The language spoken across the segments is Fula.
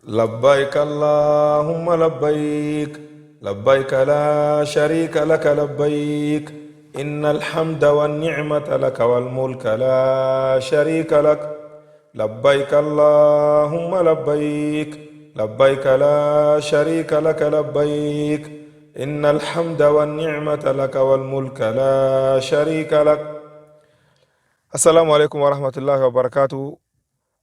لبيك اللهم لبيك لبيك لا شريك لك لبيك إن الحمد والنعمة لك والملك لا شريك لك لبيك اللهم لبيك لبيك لا شريك لك لبيك إن الحمد والنعمة لك والملك لا شريك لك. السلام عليكم ورحمة الله وبركاته.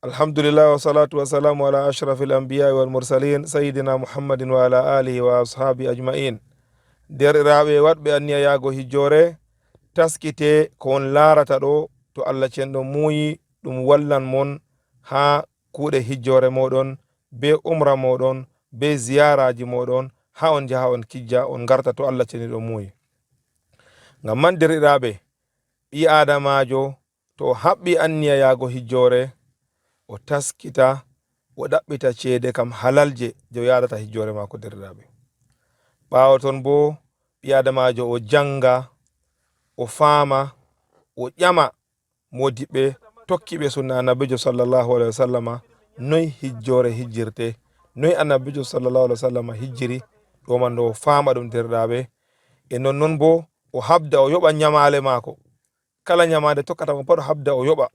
الحمد لله والصلاة والسلام على أشرف الأنبياء والمرسلين سيدنا محمد وعلى آله وأصحابه أجمعين. derɗiraaɓe waɗɓe anniya yaago hijjore taskite ko on laarata ɗo, to Allah cenɗo muuyi ɗum wallan mon ha kuuɗe hijjore moɗon be umra moɗon be ziyaraji moɗon ha on jaha on kijja on garta to Allah ceniɗo muuyi. Ngam man derɗiraaɓe, ɓi adamajo to haɓɓi anniya yaago hijjore o taskita o ɗaɓɓita ceede kam halalje je o yadata hijjore mako. derɗiraaɓe, ɓawo ton bo ɓi adamajo o janga, o faama, o ƴama modiɓɓe tokkiɓe sunna annabijo sallallahu alaihi wasallama noy hijjore hijjirte, noy annabijo sallallahu alaihi wasallama hijjiri ɗo man o faama ɗum. derɗiraaɓe, e nonnon bo o habda o yoɓa ñamale mako, kala ñamade tokkata mo pat o habda o yoɓa,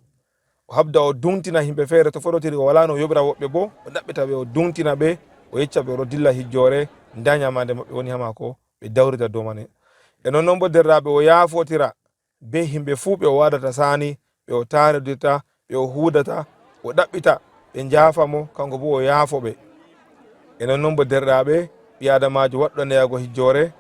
o habda o duntina himɓe feere to fototiri o wala no yoɓira woɓɓe bo o ɗaɓɓita ɓe o duntina ɓe o yecca ɓe oɗo dilla hijjore nda ñamade maɓɓe woni ha mako ɓe dawrita dow man. E nonnon bo derɗiraaɓe, o yaafotira be himɓe fuu ɓe o wadata sani, ɓe o tarodirta, ɓe o hudata, o ɗaɓɓita ɓe jaafa mo, kanko bo o yaafo ɓe. E nonnon bo derɗiraaɓe, ɓi adamajo waɗɗo neyago hijjore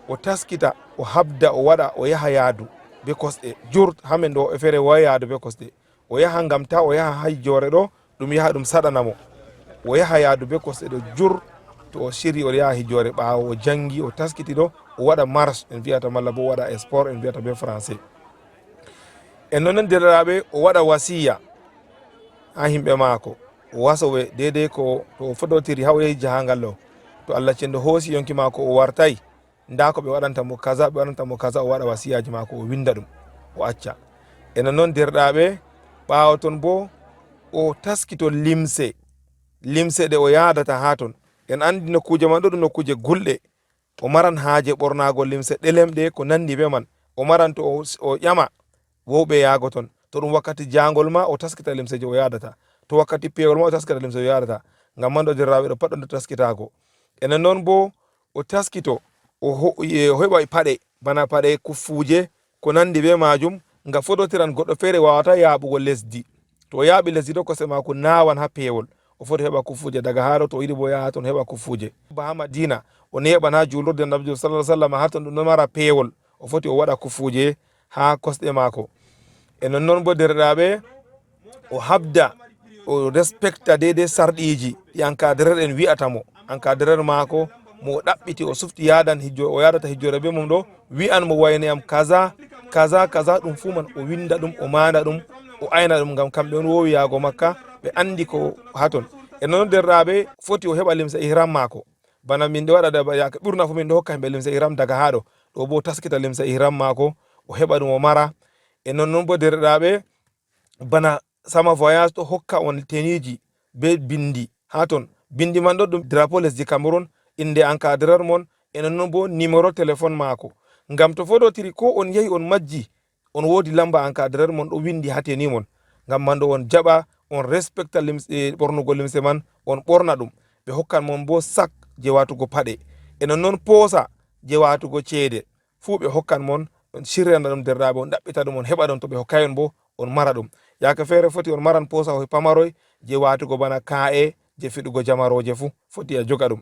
o taskita o habda o waɗa o yaha yaadu be kosɗe jur. hamen ɗo e feere waya yaadu be kosɗe, o yaha ngam ta o yaha hijjore ɗo ɗum yaha ɗum saɗanamo, o yaha yaadu be kosɗe ɗo jur. to o shiri o yaha hijjore ɓawo o jangi o taskiti ɗo o waɗa marche en wiyata, malla bo o waɗa sport en wiyata be français. En noon derɗiraaɓe, o waɗa wasiya ha himɓe maako, o wasoɓe dedei ko to o fototiri ha o yehi jahangal ɗo, to Allah cenɗo hoosi yonki maako o wartai, nda ko ɓe waɗanta mo kaza, ɓe waɗanta mo kaza, o waɗa wasiyaji maako o winda ɗum o acca. En noon derɗiraaɓe, ɓawo ton bo o taskito limse ɗe o yadata ha ton. en andi nokkuje man ɗo ɗum nokkuje gulɗe, o maran haaje ɓornago limse ɗelemɗe ko nandi be man, o maran to o ƴama wowɓe yaago ton. to ɗum wakkati jangol ma o taskita limse je o yadata, to wakkati pewol ma o taskita limse o yadata. Ngam man ɗo derɗiraaɓe ɗo pat ɗo taskitago. enen noon bo o taskito o heɓa paɗe, bana paɗe kuffuje ko nandi be majum, ngam fototiran goɗɗo feere wawata yaaɓugo lesdi, to o yaaɓi lesdi ɗo kosɗe mako nawan ha pewol, o foti heɓa kuffuje daga haɗo, to o yiɗi bo yaha ton heɓa kuffuje. ba ha Madina o neɓan ha julurde nabijo sallallahu alaihi wasallam ha ton ɗum ɗo mara pewol, o foti o waɗa kuffuje ha kosɗe mako. e nonnon bo derɗiraaɓe, o habda o respecta dedei sarɗiji ɗi encadreur en wi'ata mo, encadreur mako mo o ɗaɓɓiti o sufti yadan o yadata hijjore be mum ɗo, wi'an mo wayne am kaza kaza kaza, ɗum fu man o winda ɗum, o manda ɗum, o ayna ɗum, ngam kamɓe on wowi yaago makka, ɓe andi ko haton. e noon derɗiraaɓe, foti o heɓa limse ihram mako, bana min ɗo waɗa yake ɓurna fu min ɗo hokka himɓe limse ihram daga haɗo, ɗo bo taskita limse ihram mako o heɓa ɗum o mara. e nonnon bo derɗiraaɓe, bana sama voyage ɗo hokka on teniji be bindi ha ton, bindi man ɗo ɗum drapeau lesdi Cameroun, inde encadreur mon, e nonnon bo numéro téléphone mako. ngam to fototiri ko on yehi on majji, on wodi lamba encadreur mon ɗo windi ha teni mon. ngam man ɗo on jaɓa on respecta limse ɓornugo limse man, on ɓorna ɗum. ɓe hokkan mon bo sak je watugo paɗe, e nonnon poosa je watugo ceede fu ɓe hokkan mon, on shirrana ɗum derɗiraaɓe, on ɗaɓɓita ɗum, on heɓa ɗum. to ɓe hokkai on bo on mara ɗum. yake feere foti on maran poosa pamaroy je watugo bana ka'e je fiɗugo jamaroje fu foti a joga ɗum.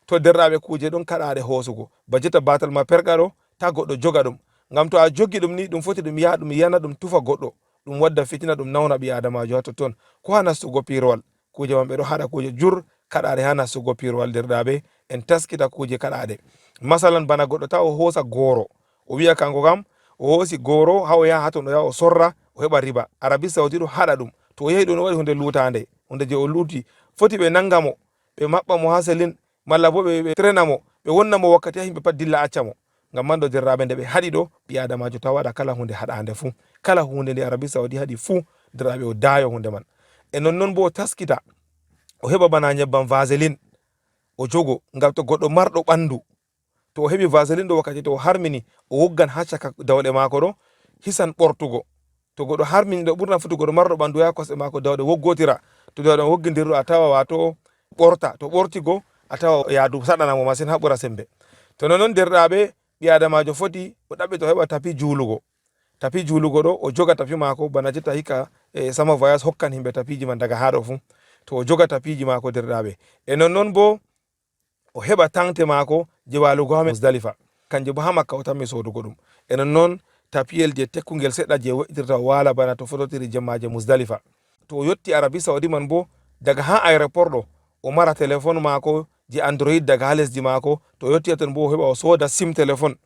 to derɗiraaɓe, kuje ɗon kaɗaɗe hoosugo, ba jetta batal ma perka ɗo, ta goɗɗo joga ɗum, ngam to a jogi ɗum ni ɗum foti ɗum yaha ɗum yana ɗum tufa goɗɗo, ɗum wadda fitina, ɗum nawna ɓi adamajo ha totton, ko ha nastugo pirowal. kuje man ɓe ɗo haɗa kuje jur kaɗaɗe ha nastugo pirowal. derɗiraaɓe, en taskita kuje kaɗaɗe. masalan bana goɗɗo ta o hoosa goro, o wi'a kanko kam o hoosi goro ha o yaha haton o yaha o sorra o heɓa riba. Arabi Saudi ɗo haɗa ɗum, to o yehi ɗo no waɗi hunde lutande, hunde je o luti, foti ɓe nanga mo, ɓe maɓɓa mo ha selin, malla bo ɓe trena mo, ɓe wonna mo wakkati ha himɓe pat dilla acca mo. ngam man ɗo derɗiraaɓe, nde ɓe haɗi ɗo, ɓi adamajo ta waɗa kala hunde haɗande fu, kala hunde nde Arabi Saudi haɗi fu, derɗiraaɓe o dayo hunde man. e nonnon bo o taskita o heɓa bana nyebbam vaseline o jogo, ngam to goɗɗo marɗo ɓandu to o heɓi vaseline ɗo wakkati to o harmini o woggan ha caka dawɗe mako ɗo hisan ɓortugo. To goɗɗo harmini ɗo ɓurna fu to goɗɗo marɗo ɓandu ya kosɗe mako dawɗe woggotira, to dawɗe woggidirɗo a tawa wato ɓorta, to ɓortigo a tawa yaadu saɗanamo masin ha ɓura sembe. to nonon derɗaɓe ɓi adamajo foti o ɗaɓɓita o heɓa tapi julugo. Tapi julugo ɗo o joga tapi mako bana jotta hikka sama voyage hokkan himɓe tapiji man daga haɗo fu, to o joga tapiji mako derɗaɓe. E nonnon bo o heɓa tante mako je walugo ha Musdalifa, kanje bo ha Makka o tammi sodugo ɗum. E nonnon tapiyel je tekkugel seɗɗa je wo'itirta o wala bana to fototiri jemmaje Musdalifa. To o yotti Arabi Saudi man bo daga ha aéroport ɗo o mara téléphone mako je Android daga ha lesdi mako. To o yotti ton bo o heɓa o soda sim téléphone,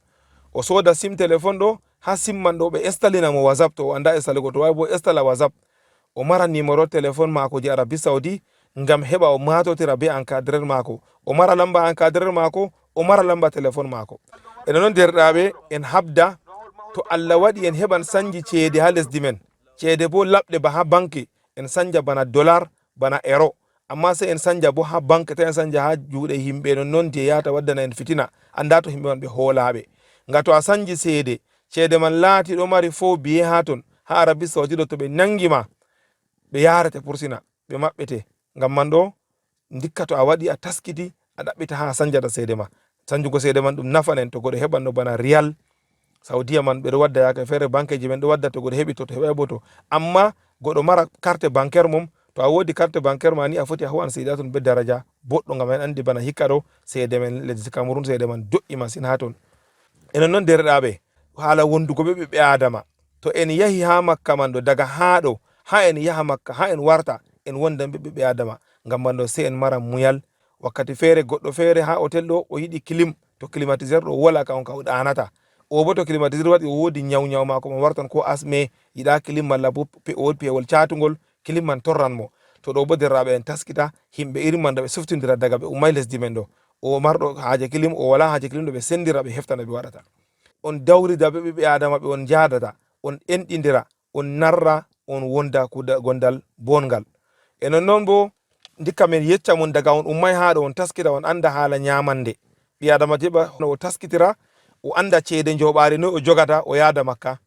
o soda sim téléphone ɗo ha sim man ɗo ɓe instalina mo WhatsApp to o anda instalugo, to wawi bo installa WhatsApp. O mara numéro téléphone mako je Arabi Saudi ngam heɓa o matotira be encadreur mako, o mara lamba encadreur mako, o mara lamba téléphone mako. E nonon derɗaɓe en habda to Allah waɗi en heɓan sanji ceede ha lesdi men, ceede bo labɗe ba ha banque en sanja bana dollar bana euro, amma sai en sanja bo ha banque ta en sanja ha juuɗe himɓe nonnon je yata waddana en fitina, anda to himɓe man ɓe hoolaɓe. Nga to a sanji ceede man laati ɗo mari fo biye ha ton ha Arabi Saudi ɗo, to ɓe nangima ɓe yarete pursina ɓe maɓɓete. Ngam man ɗo dikka to a waɗi a taskiti a ɗaɓɓita ha a sanjata ceede ma. Sanjugo ceede man ɗum nafan en to goɗɗo heɓan no bana riyal Saudiya man ɓeɗo wadda yake fere banque ji men ɗo wadda to goɗɗo heɓi to heɓai bo to, amma goɗɗo mara carte bancaire mum, to a wodi carte bancaire ma ni a foti a huwan seeda ton be daraja boɗɗo, ngam en andi bana hikka ɗo seede men lesdi Cameroun seede man do'i masin ha ton. E nonnon derɗaɓe haala wondugo be ɓiɓɓe adama, to en yahi ha Makka man ɗo daga ha ɗo ha en yaha Makka ha en warta en wondan be ɓiɓɓe adama, ngam man ɗo sai en mara muyal. Wakkati fere goɗɗo fere ha hotel ɗo o yiɗi clim, to climatiseur ɗo wala ka on ka o ɗanata, o bo to climatiseur waɗi o wodi nyaw mako man wartan ko asme yiɗa clim malla bo pewol catugol, clim man torran mo. To ɗo bo derraɓe en taskita himɓe irin man da ɓe suftindira daga ɓe ummai lesdi men ɗo, o marɗo haje clim o wala haje clim ɗo ɓe sendira ɓe heftana ɓe waɗata. On dawrida be ɓiɓɓe adama ɓe on jadata, on enɗidira, on narra, on wonda gondal bongal. E nonnon bo dikka men yecca mon daga on ummai haɗo on taskita on anda hala nyamande. Ɓi adama jeɓa o taskitira o anda ceede joɓari noy o jogata o yada Makka.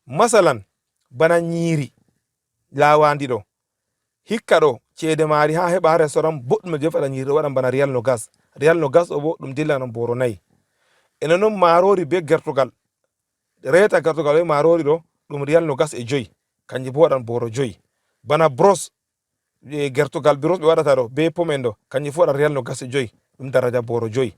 Masalan bana nyiri lawandi ɗo hikka ɗo ceede mari ha heɓa ha restaurant boɗɗum je faɗa nyiri ɗo waɗan bana riyal no gas ɗo bo ɗum dillanon boro nayi. E nonnon marori be gertugal, reta gertugal be marori ɗo ɗum riyal no gas e joyi, kanji bo waɗan boro joyi. Bana bros gertugal bros ɓe waɗata ɗo be pom en ɗo kanji fu waɗan riyal no gas e joyi, ɗum daraja boro joyi.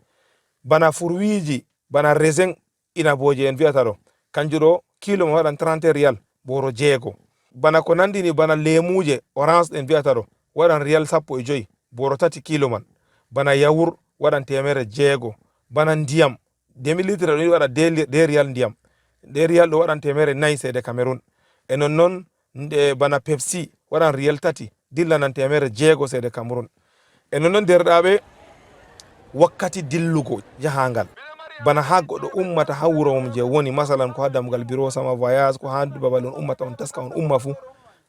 Bana furwiji bana raisin inaboje en viyata ɗo kanju ɗo kilo ma waɗan 30 riyal boro jeego. Bana ko nandini bana lemuje orange en viyata ɗo waɗan riyal 15 boro 3 kilo man. Bana yawur waɗan temere jeego. Bana ndiyam demi-litre ɗo waɗa de riyal ndiyam, de riyal ɗo waɗan temere 4 seede Cameroon. E nonnon bana Pepsi waɗan riyal 3 dillanan temere jeego seede Cameroon. E nonnon derɗaɓe wakkati dillugo jahangal bana ha goɗɗo ummata ha wuro mum je woni, masalan ko ha damgal bureau sama voyage ko ha babal on ummata on taska on umma fu,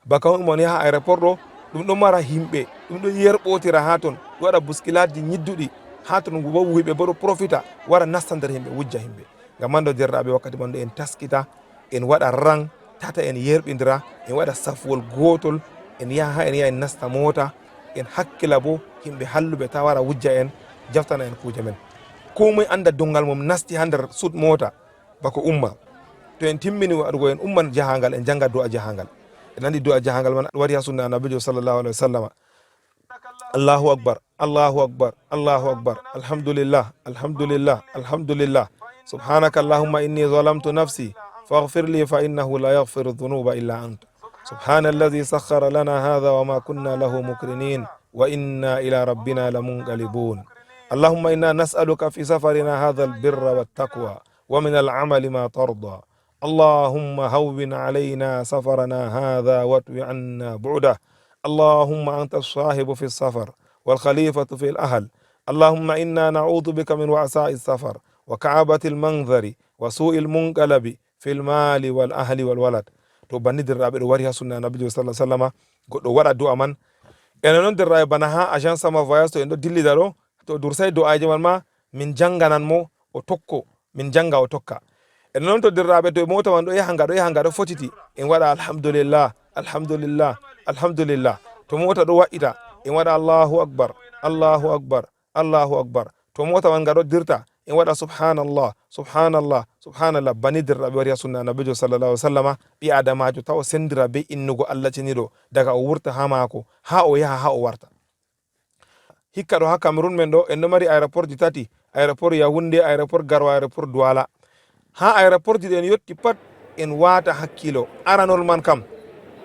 baka on umma ha aéroport ɗo ɗum ɗo mara himɓe, ɗum ɗo yerɓotira ha ton, ɗo waɗa buskilaji ñidduɗi ha ton, bo wiɓe bo ɗo profita wara nasta nder himɓe wujja himɓe. Ngam man ɗo derɗaɓe wakkati man ɗo en taskita en waɗa rang tata en yerɓidira, en waɗa safwol gotol, en yaha ha en yaha en nasta mota, en hakkila bo himɓe halluɓe ta wara wujja en jaftana en kuje men. Komoi anda dongal mum nasti ha nder sut mota bako umma. To en timmini waɗugo en umman jahangal en janga du'a jahangal. En andi du'a jahangal man wari ha sunna Nabijo sallallahu alaihi wasallam. Allahu akbar, Allahu akbar, Allahu akbar, alhamdulillah, alhamdulillah, alhamdulillah, subhanaka Allahumma inni zalamtu nafsi faghfir li fa innahu la yaghfiru dhunuba illa anta. سبحان الذي سخر لنا هذا وما كنا له مقرنين وإنا إلى ربنا لمنقلبون. اللهم إنا نسألك في سفرنا هذا البر والتقوى ومن العمل ما ترضى. اللهم هون علينا سفرنا هذا واتو عنا بعده. اللهم أنت الصاحب في السفر والخليفة في الأهل. اللهم إنا نعوذ بك من وعثاء السفر وكعبة المنظر وسوء المنقلب في المال والأهل والولد. To banni derɗaɓe ɗo wari ha sunna Nabijo sallallahu alaihi wasallam, goɗɗo waɗa du'a man enen non derraɓe bana ha agence sama voyage to en ɗo dillida ɗo to dursay do'aji man ma min janganan mo o tokko, min janga o tokka. enen noon to derraɓe to mota man ɗo yaha nga ɗo fotiti en waɗa alhamdulillah alhamdulillah alhamdulillah. to mota ɗo wa'ita en waɗa allahu akbar allahu akbar allahu akbar. to mota man nga ɗo dirta en waɗa subhanallah subhanallah subhanallah. bani derraɓe wari ha sunna nabijo sallallahu alaihi wasallama ɓi adamajo taw o sendira be innugo Allah ceniɗo daga o wurta ha mako ha o yaha ha o warta. hikka ɗo ha Cameroun men ɗo en ɗo mari aéroport ji tati, aéroport Yaoundé, aéroport Garwa, aéroport Douala. ha aéroport ji ɗen yetti pat en wata hakkilo. aranol man kam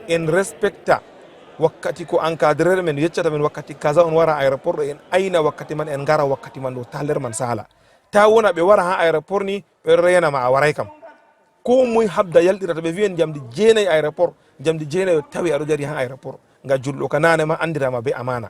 en respecta wakkati ko encadreur men yeccata men wakkati kaza on wara aéroport ɗo, en ayna wakkati man, en gara wakkati man ɗo ta nder man sala. ta wona ɓe wara ha aéroport ni ɓe renama a waray kam. ko moye habda yalɗirata ɓe wiyen jamdi jeenayi aéroport, jamdi jeenayi tawi aɗo jari ha aéroport nga julɗo ka nane ma andirama be amana.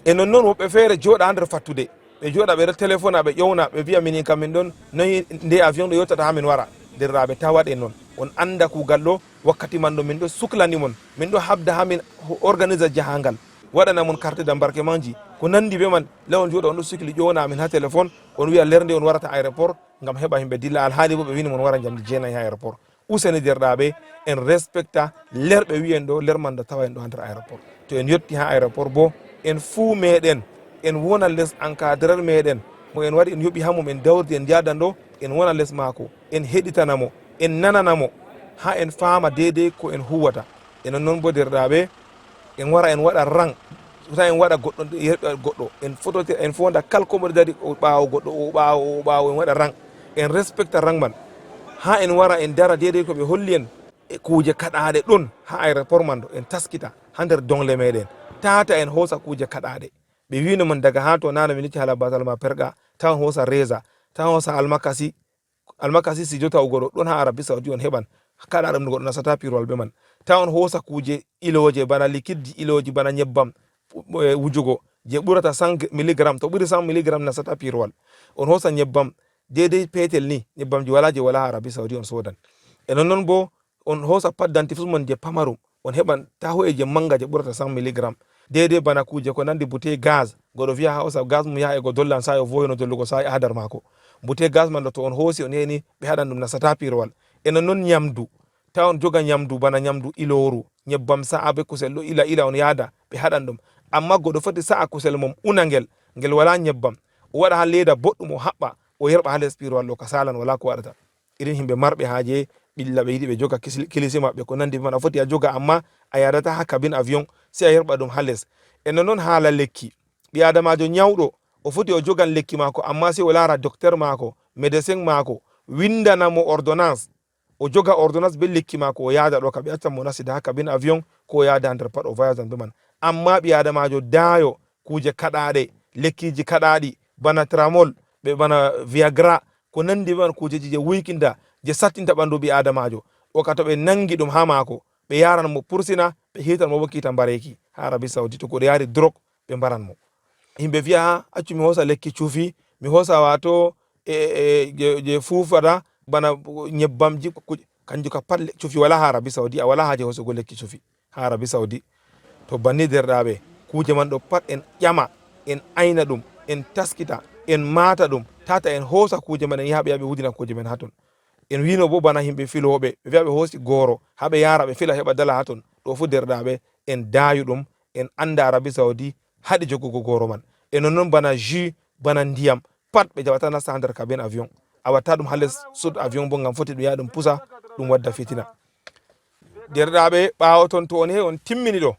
e non woɓɓe feere jooɗa ha nder fattude, ɓe jooɗa ɓe téléphone ɓe ƴowna ɓe wiya minin kam min ɗon noyi nde avion ɗo yettata ha min wara. derraɓe ta waɗe noon, on anda kugal ɗo wakkati man ɗo min ɗo suklani mon, min ɗo habda ha min organise jahangal, waɗana mon carte d'embarquement ji ko nandi be man. lawon jooɗa on ɗo sukli ƴowna amin ha téléphone on wiya lerde on warata aéroport ngam heɓa himɓe dilla, alhaali bo ɓe wini mon wara jamdi jeenayi ha aéroport. useni derɗaɓe en respecta lerɓe wiyen ɗo ler man ɗo tawa en ɗo ha nder aéroport. to en yetti ha aéroport bo en fuu meɗen en wona less encadreur meɗen mo en waɗi en yoɓi hamum en dawrdi en jadan ɗo en wona less mako, en heɗitanamo, en nananamo ha en faama dedei ko en huwata. enen noon bo derɗaɓe en wara en waɗa rang, ta en waɗa goɗɗo yerɓe goɗɗo en fototir en fonda kalkomoɗo dari o ɓawo goɗɗo o ɓawo o ɓawo, en waɗa rang, en respecta rang man ha en wara en dara dedei ko ɓe holli en e kuje kaɗaɗe ɗon ha aéroport man ɗo en taskita ha nder dongle meɗen. tata en hosa kuje kaɗaɗe ɓe wino man daga ha to nana miniti hala batal ma perga ta on hosa reza, ta on hosa almakasi. almakasi si jota o goɗo ɗon ha Arabie Saoudi on heɓan kaɗa ɗum goɗɗo nasata pirwal be man. ta on hosa kuje iloje bana liquide iloji bana nyebbam wujugo je ɓurata 100 mg, to ɓuri 100 mg nasata pirwal. on hosa nyebbam dedei petel ni, nyebbamji wala je wala ha Arabie Saoudi on sodan. e non bo on hosa pat dentifrice mon je pamarum on heɓan ta hoye je manga je ɓurata 100 mg. dedei bana kuje ko nandi bouteille gaz, goɗo wiya ha hosa gaz mum yaha e go dollan sa o voyino dollugo sa e hadar mako. bouteille gaz man ɗo to on hosi on yeni ɓe haɗan ɗum nasata pirwal. enen noon nyamdu, ta on joga nyamdu bana nyamdu iloru, nyebbam sa'a be kusel ɗo ila on yaada ɓe haɗan ɗum. amma goɗɗo foti sa'a kusel mum una ngel wala nyebbam, o waɗa ha leda boɗɗum o haɓɓa o yerɓa ha les pirwal ɗo ka salan wala ko waɗata. irin himɓe marɓe haje ɓilla ɓe yiɗi ɓe joga kilisi maɓɓe ko nandi man a foti a joga, amma a yadata ha cabine avion si a yerɓa ɗum ha les. enen noon haala lekki, ɓi adamajo nyawɗo o foti o jogan lekki mako, amma si o lara docteur mako médecin mako windanamo ordonnance, o joga ordonnance be lekki mako o yada ɗo ka ɓe accan mo nasida ha cabine avion ko o yada nder pat o voyage be man. amma ɓi adamajo dayo kuje kaɗaɗe, lekkiji kaɗaɗi bana tramol ɓe bana viagra ko nandi be man, kujeji je wuykinta je sattinta ɓandu ɓi adamajo, o ka to ɓe nangi ɗum ha mako ɓe yaran mo pursina ɓe hitan mo bo kita mbareki ha Arabie Saoudi. to ko yari drogue ɓe mbaran mo. himɓe wiya ha accu mi hosa lekki cuufi, mi hosa wato je fufata bana nyebbamji kanjum ka pat cuufi wala ha Arabie Saoudi, a wala haje hosugo lekki cuufi ha Arabie Saoudi. to banni derɗaɓe kuje man ɗo pat en ƴama, en ayna ɗum, en taskita, en mata ɗum, tata en hosa kuje man en yaha ɓe yaɓe wudina kuje men ha ton. en wino bo bana himɓe filoɓe ɓe wiya ɓe hosi goro ha ɓe yara ɓe fila heɓa dala ha ton. ɗo fu derɗaɓe en dayu ɗum, en anda Arabie Saoudi haɗi jogugo goro man. e non bana jus bana ndiyam pat ɓe jaɓata nasta ha nder cabine avion, a watta ɗum ha les sud avion bo ngam foti ɗum yaha ɗum pusa ɗum wadda fitina. derɗaɓe ɓawo ton to on he on timmini ɗo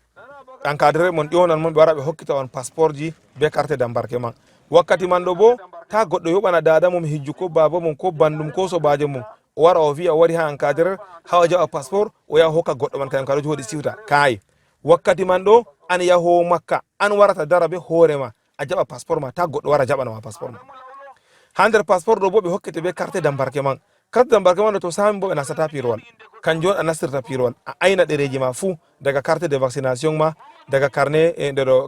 encadreur mon ƴownan mon ɓe wara ɓe hokkita on passeport ji be carte d'embarquement. wakkati man ɗo bo ta goɗɗo yoɓana dada mum hijju ko baba mum ko bandum ko sobajo mum o wara o wiya o wari ha encadreur ha o jaɓa passeport o yaha hokka goɗɗo man kañum ka ɗo jooɗi siwta kayi. wakkati man ɗo an yahowo makka an warata dara be hoorema a jaɓa passeport ma, ta goɗɗo wara jaɓanama passeport ma. ha nder passeport ɗo bo ɓe hokkete be carte d'embarquement. carte d'embarquement ɗo to sami bo ɓe nastata pirwal, kanjum on a nastirta pirwal, a ayna ɗereji ma fuu daga carte de vaccination ma, daga carnet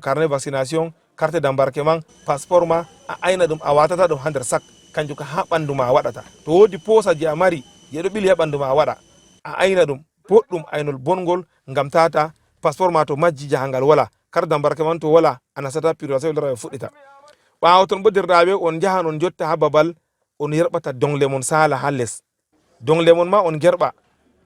carnet vaccination, carte d'embarquement, passeport ma a ayna ɗum, a watata ɗum ha nder sac, kanjum ka ha ɓandu ma a waɗata. to wodi posa je a mari je ɗo ɓili ha ɓandu ma a waɗa, a ayna ɗum boɗɗum, aynol bongol ngam tata passeport ma to majji jahangal wala kar dambarke man to wala a nasata piirowal sai lora ɓe fuɗɗita. ɓaawo ton bo derɗaaɓe on jahan on jotta ha babal on yerɓata dongle mon sala ha les. dongle mon ma on gerɓa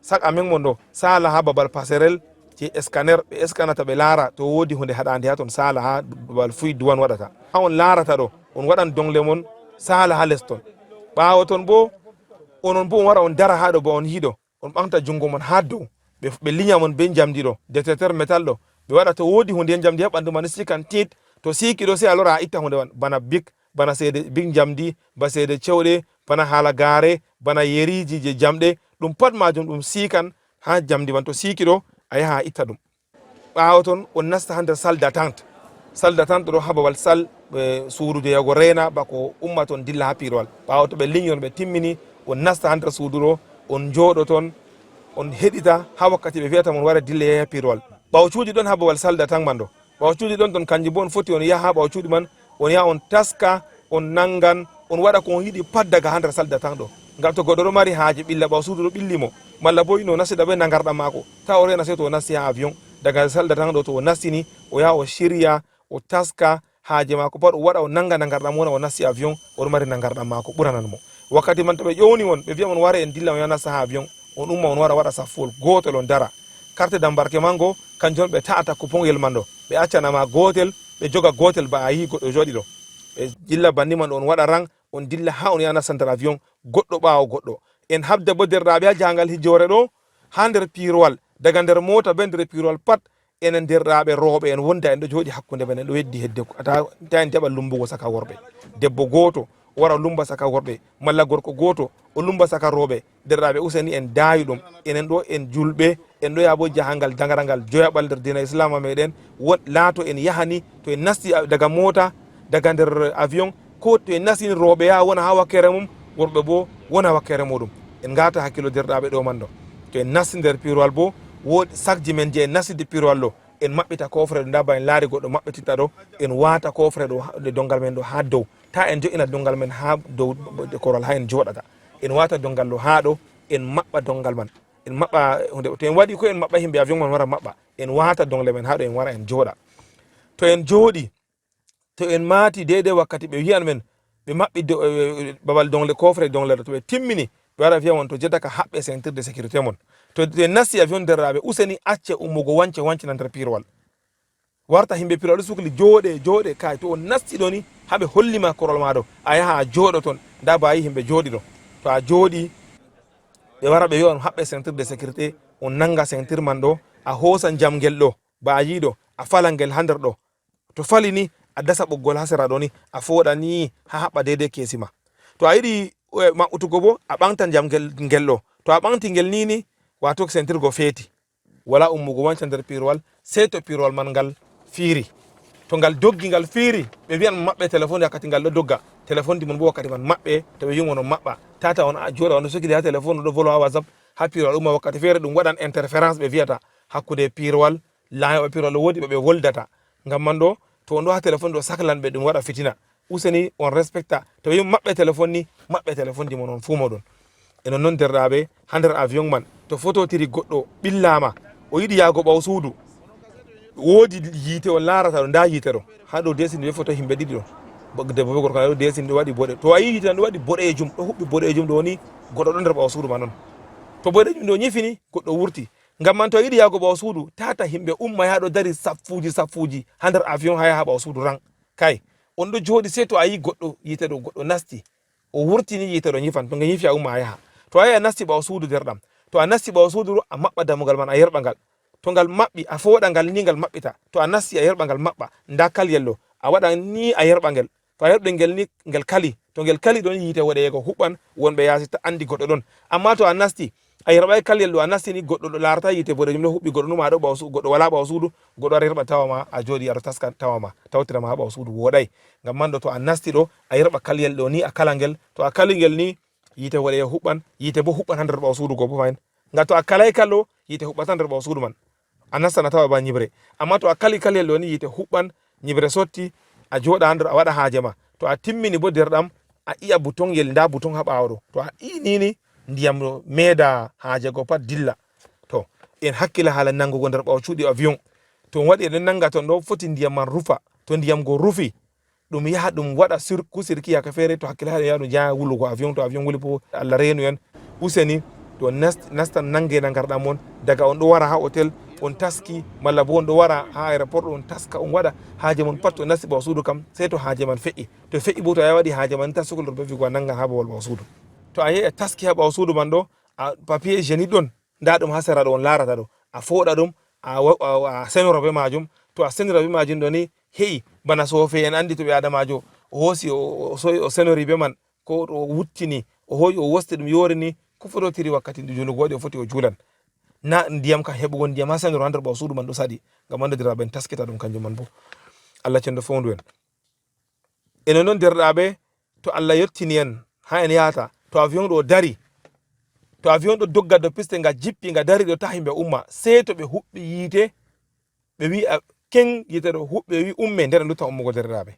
sak amen mon ɗo sala ha babal passerel je scanner ɓe escanata ɓe laara to woodi hunde haɗande ha ton sala ha babal fuy duwan waɗata ha on laarata ɗo on waɗan dongle mon sala ha les ton. ɓaawo ton bo onon bo on wara on dara ha ɗo ba on yiɗo on ɓamta jungo mon ha dow ɓe linya mon be jamdi ɗo détecteur métal ɗo ɓe waɗa to woodi hunde jamdi ha ɓandu man sikan tit to siki ɗo sai a lora a itta hunde man bana bik bana seede bik jamdi ba seede cewɗe bana hala gare bana yeriji je jamɗe ɗum pat majum ɗum sikan ha jamdi man to siki ɗo a yaha a itta ɗum. ɓaawo ton on nasta ha nder salle d'attente. salle d'attente ɗo ha babal salle suudu je yago reena bako umma ton dilla ha piirowal. ɓaawo to ɓe lignon ɓe timmini on nasta ha nder suudu ɗo on jooɗo ton on heɗita ha wakkati ɓe wiyata mon wara dilla yaha piirowal. ɓaawo cuuɗi ɗon ha babal salle d'attente man ɗo. ɓaawo cuuɗi ɗon ton kanjum bo on foti on yaha ha ɓaawo cuuɗi man on yaha on taska on nangan on waɗa ko on yiɗi pat daga ha nder salle d'attente ɗo. ngam to goɗɗo ɗo mari haaje ɓilla ɓaawo suudu ɗo ɓillimo malla bo ino nastida ɓe nagarɗam maako ta o rena sey to o nasti ha avion daga salle d'attente ɗo to o nastini o yaha o shirya o taska haaje maako pat o waɗa o nanga nagarɗam wona o nasti avion oɗo mari nagarɗam maako ɓuranan mo. wakkati man to ɓe ƴowni on ɓe wiya mon wara en dilla on yaha nasta ha avion on umma on wara waɗa saffol gotel on dara carte d'embarque mango kanjum ɓe ta'ata coupongel man ɗo ɓe accanama gotel ɓe joga gotel ba a yi goɗɗo joɗi ɗo ɓe dilla banni man on waɗa rang on dilla ha on yaha nasta nder avion goɗɗo ɓaawo goɗɗo. en habda bo derɗaaɓe ha jahangal hijjore ɗo ha nder piirowal daga nder mota be nder piirowal pat enen derɗaaɓe rooɓe en wonda en ɗo jooɗi hakkunde men en ɗo weddi hedde ta en jaɓa lumbugo saka worɓe. debbo gooto wara lumba saka worɓe malla gorko gooto o lumba saka rooɓe. derɗaaɓe useni en daawi ɗum enen ɗo en julɓe en ɗo yaha bo jahangal dangarangal joyaɓal nder dina islama meɗen laato en yahani to en nasti daga mota daga nder avion ko to en nastini rooɓe yaha wona ha wakkere mum worɓe bo wona wakkere muɗum. en gata hakkilo derɗaaɓe ɗo man ɗo to en nasti nder piirowal bo woodi sakji men je en nastide piirowal ɗo en maɓɓita kofre ɗo ndaba en laari goɗɗo maɓɓititta ɗo en wata kofre ɗo dongal men ɗo ha dow ta en jo'ina dongal men ha dow korwal ha en joɗata en wata dongal ɗo ha ɗo en maɓɓa dongal man en maɓɓa hunde to en waɗi ko en maɓɓa himɓe avion man wara maɓɓa en wata dongle men ha ɗo en wara en joɗa. to en jooɗi to en maati deidai wakkati ɓe wiyan men ɓe maɓɓi babal dongle kofre dongle ɗo to ɓe timmini ɓe wara wiya mon to jottaka haɓɓe ceinture de sécurité mon to en nasti avion derɗaaɓe useni acce ummugo wance wancina nder piirowal warta himɓe piirowal ɗo sukli jooɗe kay to on nasti ɗo ni haɓe hollima korol ma ɗo a yaha a jooɗo ton nda ba yi himɓe jooɗi ɗo to a jooɗi ɓe wara ɓe wiya on haɓɓe ceinture de sécurité on nanga ceinture man ɗo a hoosan jamgel ɗo ba a yiɗo a falangel ha nder ɗo to fali ni a dasa ɓoggol ha sera ɗo ni a fooɗa ni ha haɓɓa deidai keesi ma. to a yiɗi maɓɓutugo bo a ɓamtan jamgel ngel ɗo to a ɓamti ngel ni wato ceinture go feeti wala ummugo wanca nder piirowal sey to piirowal man ngal fiiri. to ngal doggi ngal fiiri ɓe wiyan maɓɓe téléphone wakkati ngal ɗo dogga téléphone di mon bo wakkati man maɓɓe to ɓe wimo non maɓɓa tata on a jooɗa on sokili ha téléphone ɗo volo ha whatsapp ha piirowal umma wakkati feere ɗum waɗan interférence ɓe wiyata hakkude piirowal laayoɓe piirowal woodi ɓe woldata ngam man ɗo to on ɗo ha téléphone ɗo sahlan ɓe ɗum waɗa fitina useni on respecta to ɓe maɓɓe téléphone ni maɓɓe téléphone di mon on fuu moɗon. enon noon derɗaaɓe ha nder avion man to phototiri goɗɗo ɓillama o yiɗi yaago ɓaw suudu woodi yiite on laarata ɗo nda yiite ɗo ha ɗo desini ɓe photo himɓe ɗiɗi ɗo debbo be gorko ɗo desini ɗo waɗi boɗe to a yi yiite ɗo waɗi boɗejum ɗo huɓɓi boɗejum ɗo ni goɗɗo ɗo nder ɓaw suudu ma noon to boɗejum ɗo ñifini goɗɗo wurti. ngam man to a yiɗi yaago ɓaw suudu tata himɓe umma yaha ɗo dari saffuji ha nder avion ha yaha ɓaw suudu ran kay on ɗo jooɗi sey to a yi goɗɗo yiite ɗo goɗɗo nasti o wurtini yiite ɗo ñifan to nge ñifi a umma a yaha. to a yi a nasti ɓaw suudu derɗam to a nasti ɓaw suudu ɗo a maɓɓa dammugal man a yerɓa ngal to ngal maɓɓi a fooɗa ngal ni ngal maɓɓita to a nasti a yerɓa ngal maɓɓa nda kalyel ɗo a waɗa ni a yerɓa ngel to a yerɓi ngel ni ngel kali to ngel kali ɗon yiite woɗeyego huɓɓan wonɓe yaasi ta andi goɗɗo ɗon. amma to a nasti a yerɓay kalyel ɗo a nasti ni goɗɗo ɗo larata yiite boɗejum ɗo huɓɓi goɗɗo numa ɗo ɓaw suudu goɗɗo wala ɓaw suudu goɗɗo ara yerɓa tawama a jooɗi aɗa taska tawama tawtirama ha ɓaw suudu woɗay. ngam man ɗo to a nasti ɗo a yerɓa kalyel ɗo ni a kala ngel to a kali ngel ni yiite woɗeye huɓɓan yiite bo huɓɓan ha nder ɓaw suudu go bo fayin. ngam to a kalay kallo yiite huɓɓata nder ɓaw suudu man a nastana tawa ba ñibre. amma to a kali kalyel ɗo ni yiite huɓɓan ñibre sotti a jooɗa ha nder a waɗa haaje ma to a timmini bo derɗam a iya bouton yel nda bouton ha ɓawo ɗo to a inini ndiyam ɗo meeda haaje go pat dilla. to en hakkila haala nangugo nder ɓaw cuuɗi avion to waɗi eɗen nanga ton ɗo foti ndiyam man rufa, to ndiyam go rufi ɗum yaha ɗum waɗa kusirki yaka feere to hakkille haɗe yaɗum jaa wulugo avion, to avion wuli po Allah reenu en useni to nastan nangena garɗam mon daga on ɗo wara ha hôtel on taski, malla bo on ɗo wara ha aéroport on taska on waɗa haaje mon pat to nasti ɓawo suudu kam sey to haaje man feƴƴi, to feƴƴi bo to a waɗi haaje man tan sukol ɗo wigo a nangan ha babal ɓawo suudu. To a yehi a taski ha ɓawo suudu man ɗo a papier hygiénique ɗon nda ɗum ha sera ɗo on larata ɗo, a foɗa ɗum a senoro be majum, to a senira be majum ɗo ni heƴi bana sofe en andi to ɓe adamajo o hoosi o senori be man ko o wuttini o hoyi o wosti ɗum yorini ko fototiri wakkati junugo waɗi o foti o juulan na ndiyam kam heɓugo ndiyam ha senoro ha nder ɓawo suudu man ɗo saɗi ngam andodiraɓe en taskita ɗum kanjum man bo Allah cendo fondu en. Enen noon derɗaɓe to Allah yettini en ha en yahata to avion ɗo dari, to avion ɗo dogga do piste nga jippi nga dari ɗo ta himɓe umma sey to ɓe huɓɓi yiite ɓe wi ken yite ɗo huɓɓe wi umme nder en dutta ummugo derɗaɓe,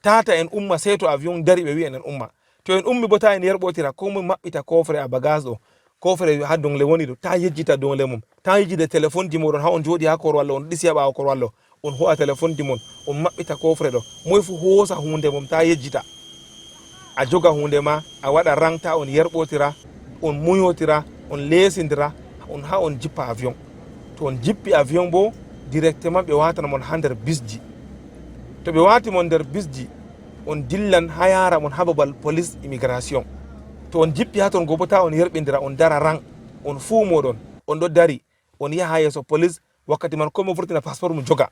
tata en umma sey to avion dari ɓe wi enen umma, to en ummi bo ta en yerɓotira ko moe maɓɓita kofre a bagage ɗo, kofre ha dongle woni ɗo ta yejjita dongle mum, ta yejjide téléphone ji moɗon ha on jooɗi ha korwal on ɗisi ha ɓawo korwal ɗo on ho'a téléphone ji mon on maɓɓita kofre ɗo, moe fu hoosa hunde mum ta yejjita, a joga hunde ma a waɗa rang ta on yerɓotira on muñotira on leesindira on ha on jippa avion, to on jippi avion bo directement ɓe watana mon ha nder bisji, to ɓe wati mon nder bisji on dillan ha yara mon ha babal police immigration, to on jippi ha ton go bo ta on yerɓindira on dara rang on fuu moɗon on ɗo dari on yaha yeeso police wakkati man komo vurtina passeport mum joga.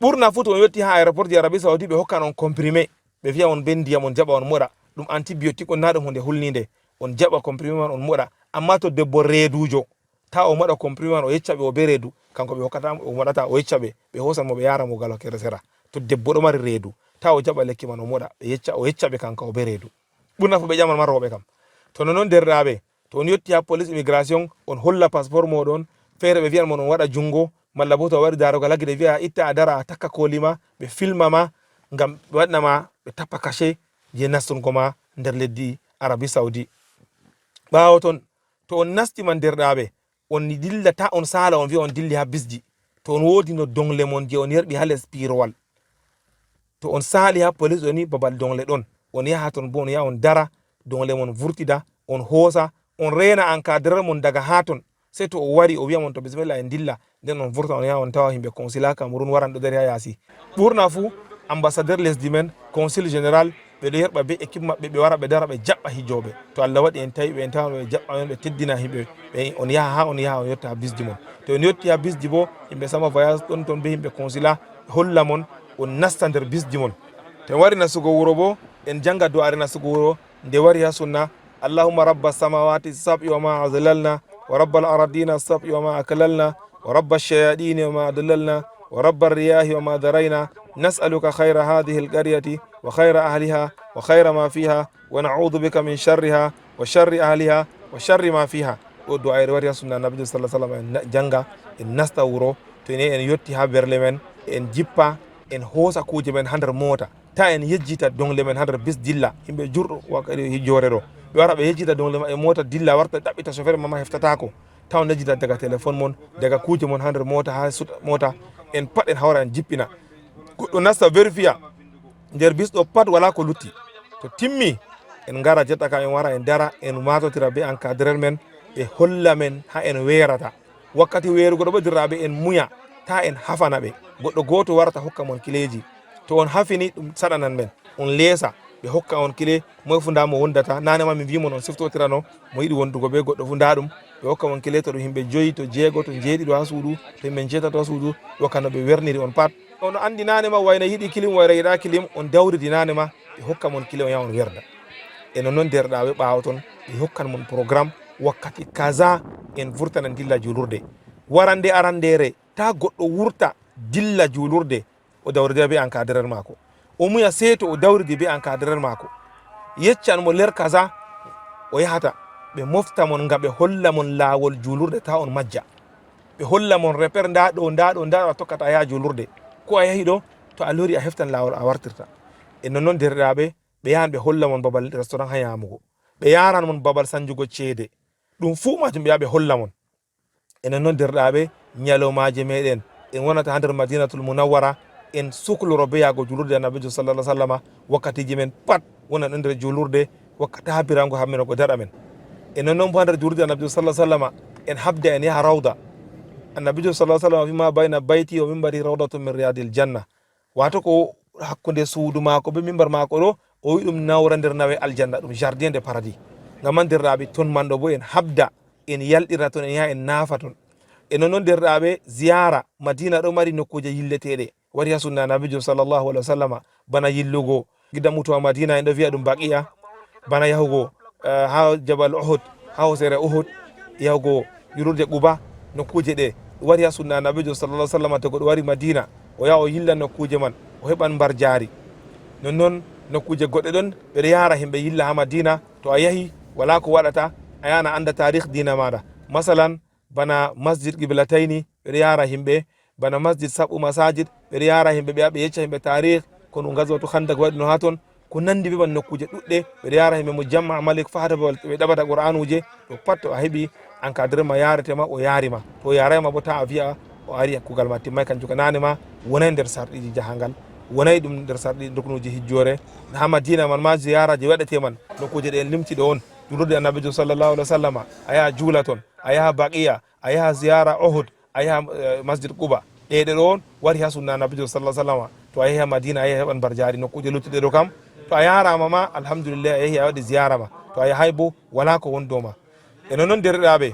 ɓurna fu to on yetti ha aéroport ji Arabie Saoudi ɓe hokkan on comprimé ɓe wiya on be ndiyam on jaɓa on moɗa ɗum antibiotique on na ɗum hunde hulnide, on jaɓa comprimé man on moɗa, amma to debbo reedujo ta o moɗa comprimé man o yecca ɓe o be reedu kanko ɓe hokkata o moɗata o yecca ɓe hosan mo ɓe yara mo gal kere sera, to debbo ɗo mari reedu ta o jaɓa lekki man o moɗa o yecca ɓe kanka o be reedu, ɓurna fu ɓe ƴaman man rewɓe kam. To nonon derɗaɓe to on yetti ha police immigration on holla passeport moɗon, feere ɓe wiyan mon on waɗa jungo, malla bo to a waɗi darogal haggi ɓe wiya itta a dara a takka kolima ɓe filma ma ngam ɓe waɗnama ɓe tappa cachet je nastungo ma nder leddi Arabie Saoudi. ɓawo ton to on nasti man derɗaɓe on dilla ta on sala on wiya on dilli ha bisji, to on wodi no dongle mon je on yerɓi ha les pirowal, to on sali ha police ɗo ni babal dongle ɗon on yaha ton bo on yaha on dara dongle mon vurtida on hoosa on rena encadreur mon daga ha ton, sey to o wari o wiya mon to bisimilla en dilla nden on vurta on yaha on tawa himɓe consulat Cameroun waran ɗo dari ha yasi, ɓurna fu ambassadeur lesdi men consul général ɓeɗo yerɓa be équipe maɓɓe ɓe wara ɓe dara ɓe jaɓɓa hijoɓe, to Allah waɗi en tawi ɓe en tawa ɓe jaɓɓa on ɓe teddina himɓe on yaha on yotta ha bisji mon, to on yetti ha bisji bo himɓe sama voyage ɗon ton be himɓe consulat holla mon on nasta nder bisji mon. to wari nasugo wuro bo en janga du'are nasugo wuro nde wari ha sunna allahumma rabba samawati sab'i wa ma azlalna wa rabbal aradina sab'i wa ma aklalna wa rabba shayadini wa ma adlalna wa rabba riyahi wa ma darayna nas'aluka khayra hadhihi alqaryati wa khayra ahliha wa khayra ma fiha wa na'udhu bika min sharriha wa sharri ahliha wa sharri ma fiha. ɗo du'ayre wari ha sunna nabijo sallallahu alaihi wasallam en janga en nasta wuro to ni en yotti ha berle men en jippa en hoosa kuje men ha nder mota, ta en yejjita dongle men ha nder bis dilla himɓe jurɗo wakkati hijjore ɗo ɓe wara ɓe yejjita dongle e mota dilla warta ɗaɓɓita chauffeur mama heftatako, ta on yejjita daga téléphone mon daga kuje mon ha nder mota ha mota en pat en hawra en jippina goɗɗo nasta vérifiya nder bis ɗo pat wala ko lutti, to timmi en gara jetta kam en wara en dara en matotira be encadreur men ɓe holla men ha en weerata, wakkati weerugo ɗo ɓe en muya ta en hafana ɓe, goɗɗo goto warata hokka mon kileji, to on hafini ɗum saɗanan men on leesa ɓe hokka on kile moy fu nda mo wondata, nanema mi wimon on siftotirano mo yiɗi wondugo be goɗɗo fu nda ɗum ɓe hokka mon kile, to ɗum himɓe 5 to 6 to 7 ha suudu to himɓe 7 ha suudu ɗo kano ɓe werniri on pat on andi nanema wayna yiɗi kilim wayra yiɗa kilim on dawridi nanema ɓe hokka mon kile on yaha on werda. E non derɗaɓe ɓawo ton ɓe hokkan mon programme wakkati kaza en vurtana dilla julurde, warande arandere ta goɗɗo wurta dilla julurde o dawrida be encadreur mako, o muya seeto o dawridi be encadreur mako yeccan mo ler kaza o yahata ɓe mofta mon ngam ɓe holla mon lawol julurde ta on majja, ɓe holla mon repère nda ɗo a tokkata yaha julurde, ko a yahi ɗo to a lori a heftan lawol a wartirta. E non derɗaɓe ɓe yahan ɓe holla mon babal restaurant ha yamugo, ɓe yaran mon babal sanjugo ceede, ɗum fuu majum ɓe yaha ɓe holla mon. E non derɗaɓe nyalomaje meɗen en wonata ha nder madinatul munawwara en sukloro be yago julurde annabijo sallallah sallama wakkatiji men pat wona ɗon nder julurde wakkati habbirango hammino ko daɗa men e noon bo ha nder julurde annabijo sallah sallama en habda en yaha rawda annabijo sallah sallama wima bayna bayti o mimbari rawdatu min riyadil janna wato ko hakkude suudu mako be mimbar mako ɗo o wi ɗum nawra nder nawe aljanna ɗum jardin de paradis ngam man derɗaɓe ton man ɗo bo en habda en yalɗira toon en yaha en naafa toon e noon derɗaɓe ziyara madina ɗo mari nokkuje yilleteɗe wari ha sunna nabijo sallllahu alah wa sallama bana yillugo gida mutuwa madina en ɗo wiya ɗum baqiya bana yahugo ha jabal uhud ha hosere uhud yahugo yururde quba nokkuje ɗe wari ha sunna nabijo sallallah sallama to goɗo wari madina o yaha o yilla nokkuje man o heɓan mbar jaari nonnoon nokkuje goɗɗe ɗon ɓeɗo yara himɓe yilla ha madina to a yahi wala ko waɗata a yana anda tarih dina maɗa masalan bana masjid qiblatayni ɓeɗo yara himɓe bana masjid saɓu masajid ɓeɗo yara himɓe ɓe yecca himɓe tarih kono gazwatu handak waɗi no ha toon ko nandi be ban nokkuje ɗuɗɗe ɓeɗo yara himɓe mo jamma malik fahata babal ɓe ɗaɓata qur'anuje ɗo pat to a heeɓi encadrement yaretema o yarima to yarayma bo ta a wiya o ari hakkugal ma timmay kanjum ko nane ma wonay nder sarɗiji jahangal wonay ɗum nder sarɗi ruknuji hijjore ha madina man ma ziyaraji waɗete man nokkuje ɗe en limti ɗo on julurde annabijo sallllahu alih wa sallama a yaha juula toon a yaha baqiya a yaha ziyara ohud a yaha masjid quba ɗeɗe ɗo on wari ha sunna annabijo sallah sallama to a yahi ha madina a yahi heɓan mbar jaari nokkuje luttuɗe ɗo kam to a yarama ma alhamdulillah a yahi a waɗi ziyara ma to a yahay bo wala ko won dow ma e noon derɗaɓe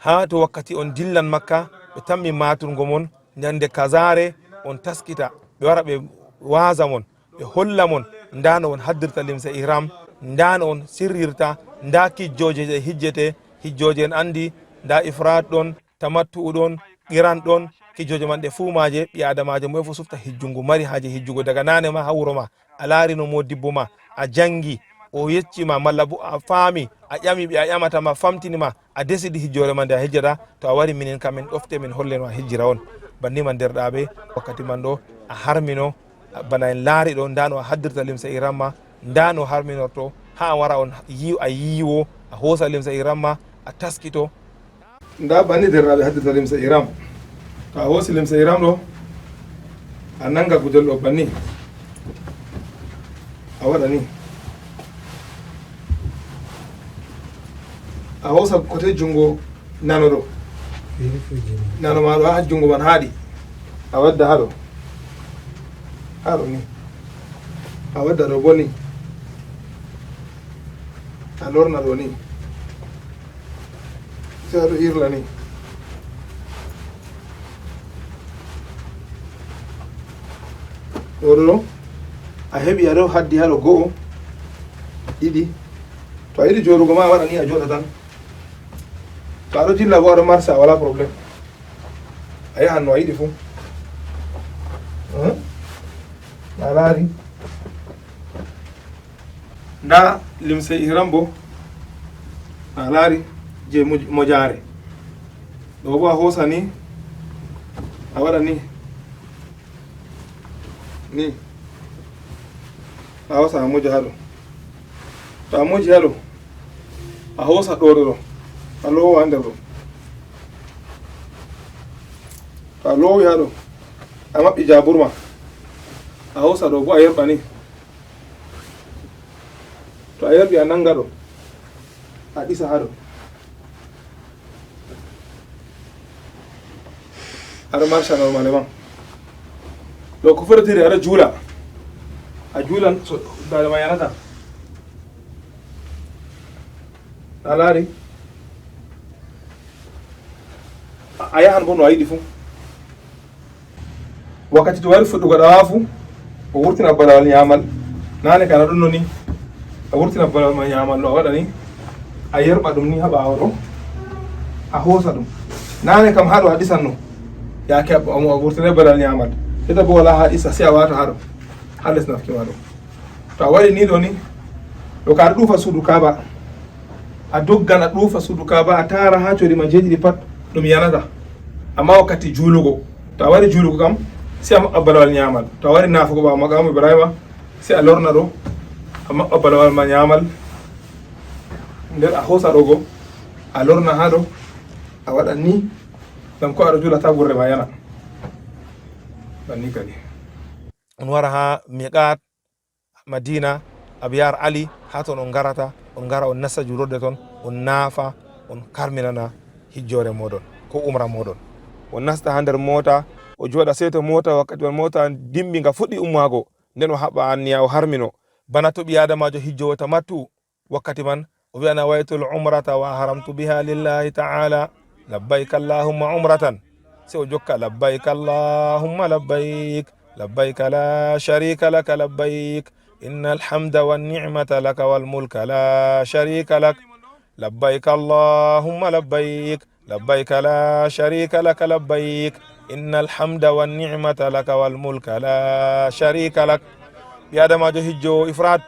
ha to wakkati on dillan makka ɓe tammi maturgo mon ñande kazare on taskita ɓe wara ɓe waasa mon ɓe holla mon nda no on haddirta limse ihram nda no on sirrirta nda kijjoje ɗe hijjete hijjoje en andi nda ifrat ɗon tamattu'u ɗon qiran ɗon kijjoje man ɗe fuu maje ɓi adamajo moe fo sufta hijjungo mari haje hijjugo daga nane ma ha wuro ma a laari no modibbo ma a jangi o yeccima malla bo a faami a ƴami ɓe a ƴamatama famtinima a desidi hijjore ma nde a hijjata to a wari minen kam min ɗofte min holleno a hijjira on bannima derɗaɓe wakkati man ɗo a harmino bana en laari ɗo ndano a haddirta limsa ihram ma ndano harminorto ha a wara on a yiiwo a hoosa limsa ihram ma a taskito nda banni derɗaɓe haddirta limsa ihram to a hoosi limsa ihram ɗo a nanga gudel ɗo banni a waɗa ni a hoosa coté jungo nano ɗo nano ma ɗo ha jungo man haaɗi a wadda haɗo haɗo ni a wadda ɗo bo ni a lorna ɗo ni sai aɗo irla ni ɗo ɗo a heɓi aɗo haddi haɗo go'o ɗiɗi to a yiɗi joɗugo ma a waɗa ni a joɗa tan to aɗo dilla bo aɗo marsa wala probléme a yahan no a yiɗi fuu a laari nda limse ihram bo a laari je mojare ɗo bo a hoosa ni a waɗa ni ni a hoosa a moja haɗo to a moji haɗo a hoosa ɗo ɗo a lowa nder ɗo to a lowi haɗo a maɓɓi jaburma a hoosa ɗo bo a yerɓa ni to a yerɓi a nanga ɗo a ɗisa haɗo aɗa marcha normalement ɗo ko fototiri aɗa juula a juulan so dadema yanata a laari a yahan bo no a yiɗi fuu wakkati to wari fuɗɗugo ɗawa fuu o wurtina balawal ñamal nane kana ɗum no ni a wurtina balawal ma ñamal ɗo a waɗa ni a yerɓa ɗum ni ha ɓawo ɗo a hoosa ɗum nane kam haɗo a ɗisanno yake a wurtina balawal ñamal heta bo wala ha ɗisa si a wata haɗo ha les nafkima ɗo to a waɗi ni ɗo ni ɗo ka aɗa ɗuufa suudu kaba a doggan a ɗuufa suudu kaba a tara ha coɗi ma jeeɗiɗi pat ɗum yanata amma wakkati juulugo to a wari juulugo kam si a maɓɓa balawal ñamal to a wari nafugo ɓawo maqamu ibrahima si a lorna ɗo a maɓɓa balawal ma ñamal nder a hoosa ɗo go a lorna ha ɗo a waɗan ni ngam ko aɗa juulata gurre ma yana banni kadi on wara ha miqat madina abiyar ali ha ton on garata on gara on nassa julurde ton on naafa on karminana hijjore moɗon ko umra moɗon. on nasta ha nder mota o jooɗa sey to mota wakkati on mota dimbi nga fuɗɗi ummago nden o haɓɓa anniya o harmino bana to ɓi adamajo hijjowo tamattu wakkati man o wi'a nawaytul umrata wa haramtu biha lillahi ta'ala labbayk allahumma umratan sey o jokka labbayk allahumma labbayk labbayk la sharika laka labbayk innal hamda wan ni'mata laka wal mulka la sharika lak labbayk allahumma labbayk labbayk la sharika laka labbayk innal hamda wan ni'mata laka wal mulka la sharika lak. ɓi adamajo hijjo ifrat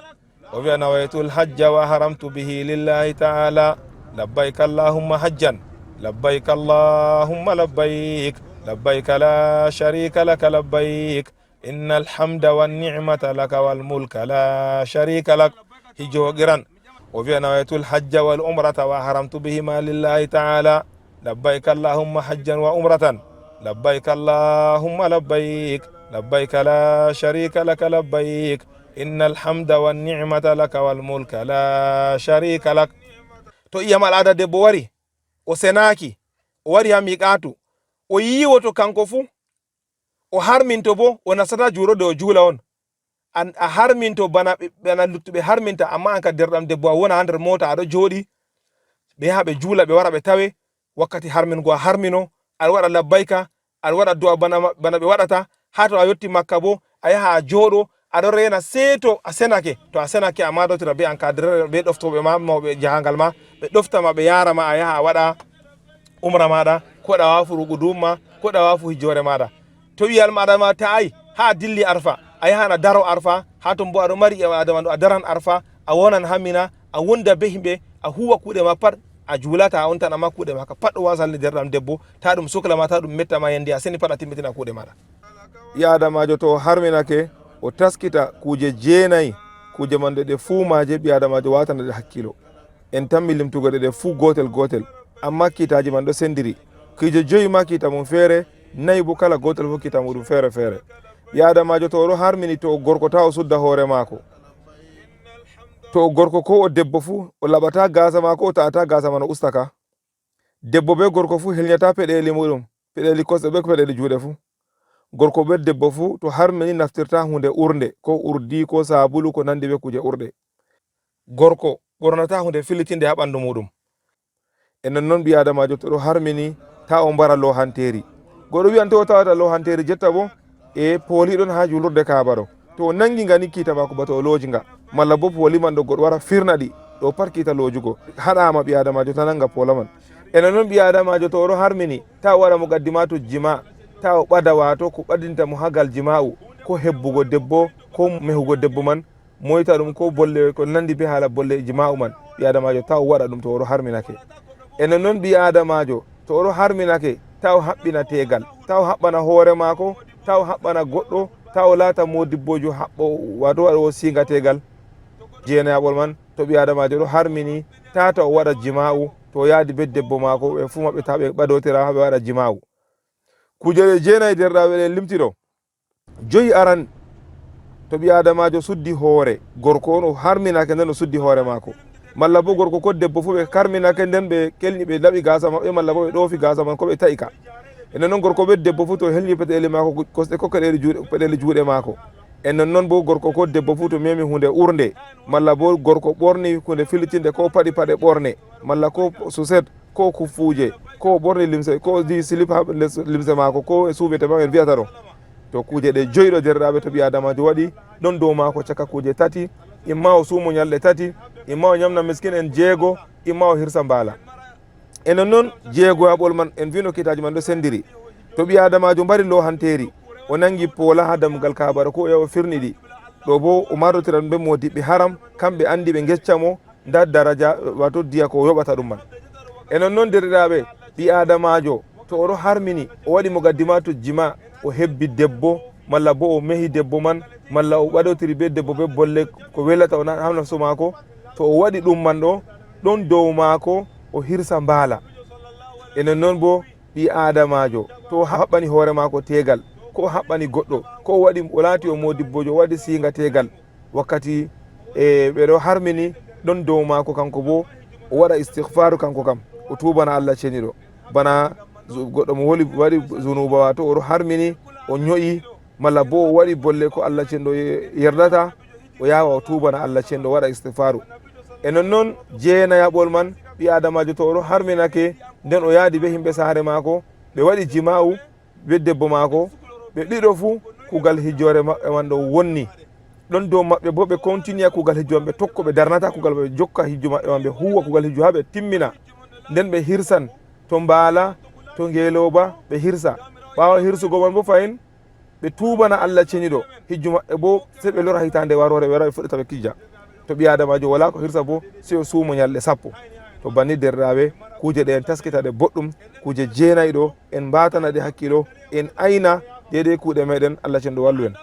o wi'a nawaytul hajja wa haramtu bihi lillahi ta'ala labbayk allahumma hajjan labbayk allahumma labbayk labbayk la sharika laka labbayk innal hamda wan ni'mata laka wal mulka la sharika lak. hijjo qiran o wi'a nawaytul hajja wal umrata wa haramtu bihima lillahi ta'ala labbayk allahumma hajjan wa umratan labbayk allahumma labbayk labbayk la sharika laka labbayk innal hamda wan ni'mata laka wal mulka la sharika lak. to iyam al'ada debbo wari o senaki o wari ha miqatu o yiwoto kanko fu o harminto bo o nasata juurode o juula on a harminto bana luttuɓe harminta amma an ka derɗam debbo a wona ha nder mota aɗo jooɗi ɓe yaha ɓe juula ɓe wara ɓe tawe wakkati harmingo a harmino aɗa waɗa labbayka aɗa waɗa du'a bana ɓe waɗata ha to a yetti makka bo a yaha a jooɗo aɗo rena sey to a senake to a senake a madotira be encadreur be ɗoftoɓe ma mawɓe jahangal ma ɓe ɗoftama ɓe yarama a yaha a waɗa umra maɗa ko ɗa wafu rugudum ma ko ɗa wafu hijjore maɗa. to wiyal maɗa ma ta'ai ha dilli arfa a yahan a daro arfa ha ton bo aɗo mari adama ɗo a daran arfa a wonan hammina a wonda be himɓe a huwa kuuɗe ma pat a juulata on tan amma kuuɗe ma ka pat ɗo wasalde derɗam debbo ta ɗum suklama ta ɗum mettama yandi a seni pat a timmitina kuuɗe maɗa. ɓi-adamajo to harminake o taskita kuje jeenayi kuje man ɗe fuu maje ɓi-adamajo watana ɗe hakkilo en tammi limtugoɗe ɗe fuu gotel gotel amma kiitaji man ɗo sendiri kuje joyi ma kiita mum feere nayi bo kala gotel fof kiita muɗum feere feere. ɓi-adamajo to oɗo harmini to gorko ta o sudda hoore maako to gorko ko o debbo fuu o laɓata gasa mako o ta'ata gasa man o ustaka debbo be gorko fuu helñata peɗeli muɗum peɗeli kosɗe be peɗeli juuɗe fuu gorko be debbo fuu to harmini naftirta hunde urde ko urdi ko sabulu ko nandi be kuje urɗe gorko ɓornata hunde filitinde ha ɓandu muɗum e nonnon ɓi-adamajo to ɗo harmini ta o mbara lohanteri goɗo wiyan to o tawata lohanteri jetta bo e pooli ɗon ha julurde kaaba ɗo to o nangi nga ni kiita mako bata o looji nga malla bo pooli man ɗo goɗo wara firna ɗi ɗo pat kiita loojugo haɗama ɓi-adamajo ta nanga poola man e nonnon ɓi-adamajo to oɗo harmini ta o waɗa mo gaddimatu jima ta o ɓada wato ko ɓadinta mo hagal jima'u ko hebbugo debbo ko mehugo debbo man moyta ɗum ko bolle ko nandi be haala bolle jima'u man ɓi-adamajo ta o waɗa ɗum to oɗo harminake e nonnon ɓi-adamajo to oɗo harminake ta o haɓɓina tegal ta o haɓɓana hoore maako ta o haɓɓana goɗɗo ta o laata modibbojo haɓɓo wato waɗa o singa tegal jeenayaɓol man to ɓi-adamajo ɗo harmini tata o waɗa jima'u to yaadi be debbo maako ɓe fuu maɓɓe ta ɓe ɓadotira haɓe waɗa jima'u kujeɗe jeenayi derɗaɓe ɗen limtiɗo joyi aran to ɓi-adamajo suddi hoore gorko on o harminake nden o suddi hoore maako malla bo gorko ko debbo fuu ɓe karminake nden ɓe kelni ɓe laɓi gasa maɓɓe malla bo ɓe ɗoofi gasa man ko ɓe ta'i ka e nonnoon gorko ɓe debbo fuu to helñi peɗeli maako kosɗe ko peɗeli juuɗe maako e nonnoon bo gorko ko debbo fuu to memi hunde urde malla bo gorko ɓorni hunde filitinde ko paɗi paɗe ɓorne malla ko suset ko kufuje ko ɓorni limse ko di silip ha limse maako ko e suufete ma en wiyata ɗo to kuje ɗe joyiɗo derɗaɓe to ɓi-adamajo waɗi ɗon dow maako caka kuje tati imma o suumo ñalɗe tati imma o ñamna miskin en jeego imma o hirsa mbaala e nonnoon jeegoyaɓol man en wino kitaji man ɗo sendiri to ɓi-adamajo mbari lohanteri o nangi poola ha dammugal kabara ko o firni ɗi ɗo bo o madotiran ɓe modiɓɓe haram kamɓe andi ɓe geccamo nda daraja wato diya ko yoɓata ɗum man e nonnoon derɗiraɓe ɓi-adamajo to oɗo harmini o waɗi mo gaddimatu jima o hebbi debbo malla bo o mehi debbo man malla o ɓaɗotiri be debbo be bolle ko welata o ha nafsu maako to o waɗi ɗum man ɗo ɗon dow maako o hirsa mbaala e nonnoon bo ɓi-adamajo to haɓɓani hoore maako tegal ko haɓɓani goɗɗo ko waɗi o laati o modibbojo waɗi singategal wakkati ɓeɗo harmini ɗon dow maako kanko bo o waɗa istihfaru kanko kam o tubana Allah ceniɗo bana goɗɗo mo waɗi zunuba wato oɗo harmini o ño'i malla bo o waɗi bolle ko Allah cenɗo yerdata o yawa o tubana Allah cenɗo waɗa istihfaru e nonnoon jeenayaɓol man ɓi adamajo to oɗo harminake nden o yaadi be himɓe saare maako ɓe waɗi jima'u be debbo maako ɓe ɗiɗo fuu kugal hijjore maɓɓe man ɗo wonni ɗon dow maɓɓe bo ɓe continue kugal hijju man ɓe tokko ɓe darnata kugal ɓe jokka hijju maɓɓe man ɓe huwa kugal hijju ha ɓe timmina nden ɓe hirsan to mbaala to ngeloba ɓe hirsa ɓawa hirsugo man bo fayin ɓe tubana Allah ceniɗo hijju maɓɓe bo sei ɓe lora hitande warore ɓe wara ɓe fuɗɗata ɓe kijja to ɓi adamajo wala ko hirsa bo sei o suumo ñalɗe 10 to banni derɗaɓe kuje ɗe en taskitaɗe boɗɗum kuje jeenayɗo en mbatanaɗe hakkilo en ayna deydey kuuɗe meɗen Allah cenɗo wallu en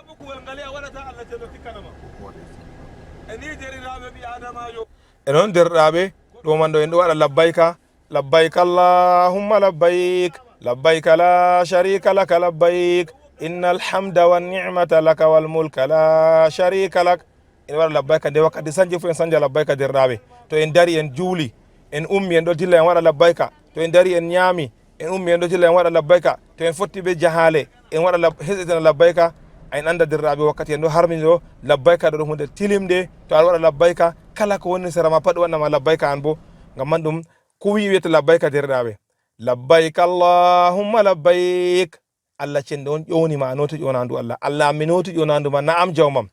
e noon derɗaɓe ɗo man ɗo en ɗo waɗa labbayka labbayk allahumma labbayk labbayk la sharika laka labbayk innal hamda wan ni'mata laka wal mulka la sharika lak en waɗa labbayka nde wakkati sanje fu en sanja labbayka derɗaɓe to en dari en juuli en ummi en ɗo dilla en waɗa labbayka to en dari en ñaami en ummi en ɗo dilla en waɗa labbayka to en fotti ɓe jahale en waɗa heɗitana labbayka en anda derɗaɓe wakkati en ɗo harmini ɗo labbayka ɗo ɗum hunde tilimde to aɗa waɗa labbayka kala ko woni sera ma pat waɗnama labbayka an bo ngam man ɗum ko wi wiyete labbayka derɗaɓe labbayk allahumma labbayk Allah cenɗo on ƴownima a noti ƴonandu Allah mi noti ƴonandu ma na'am jawmam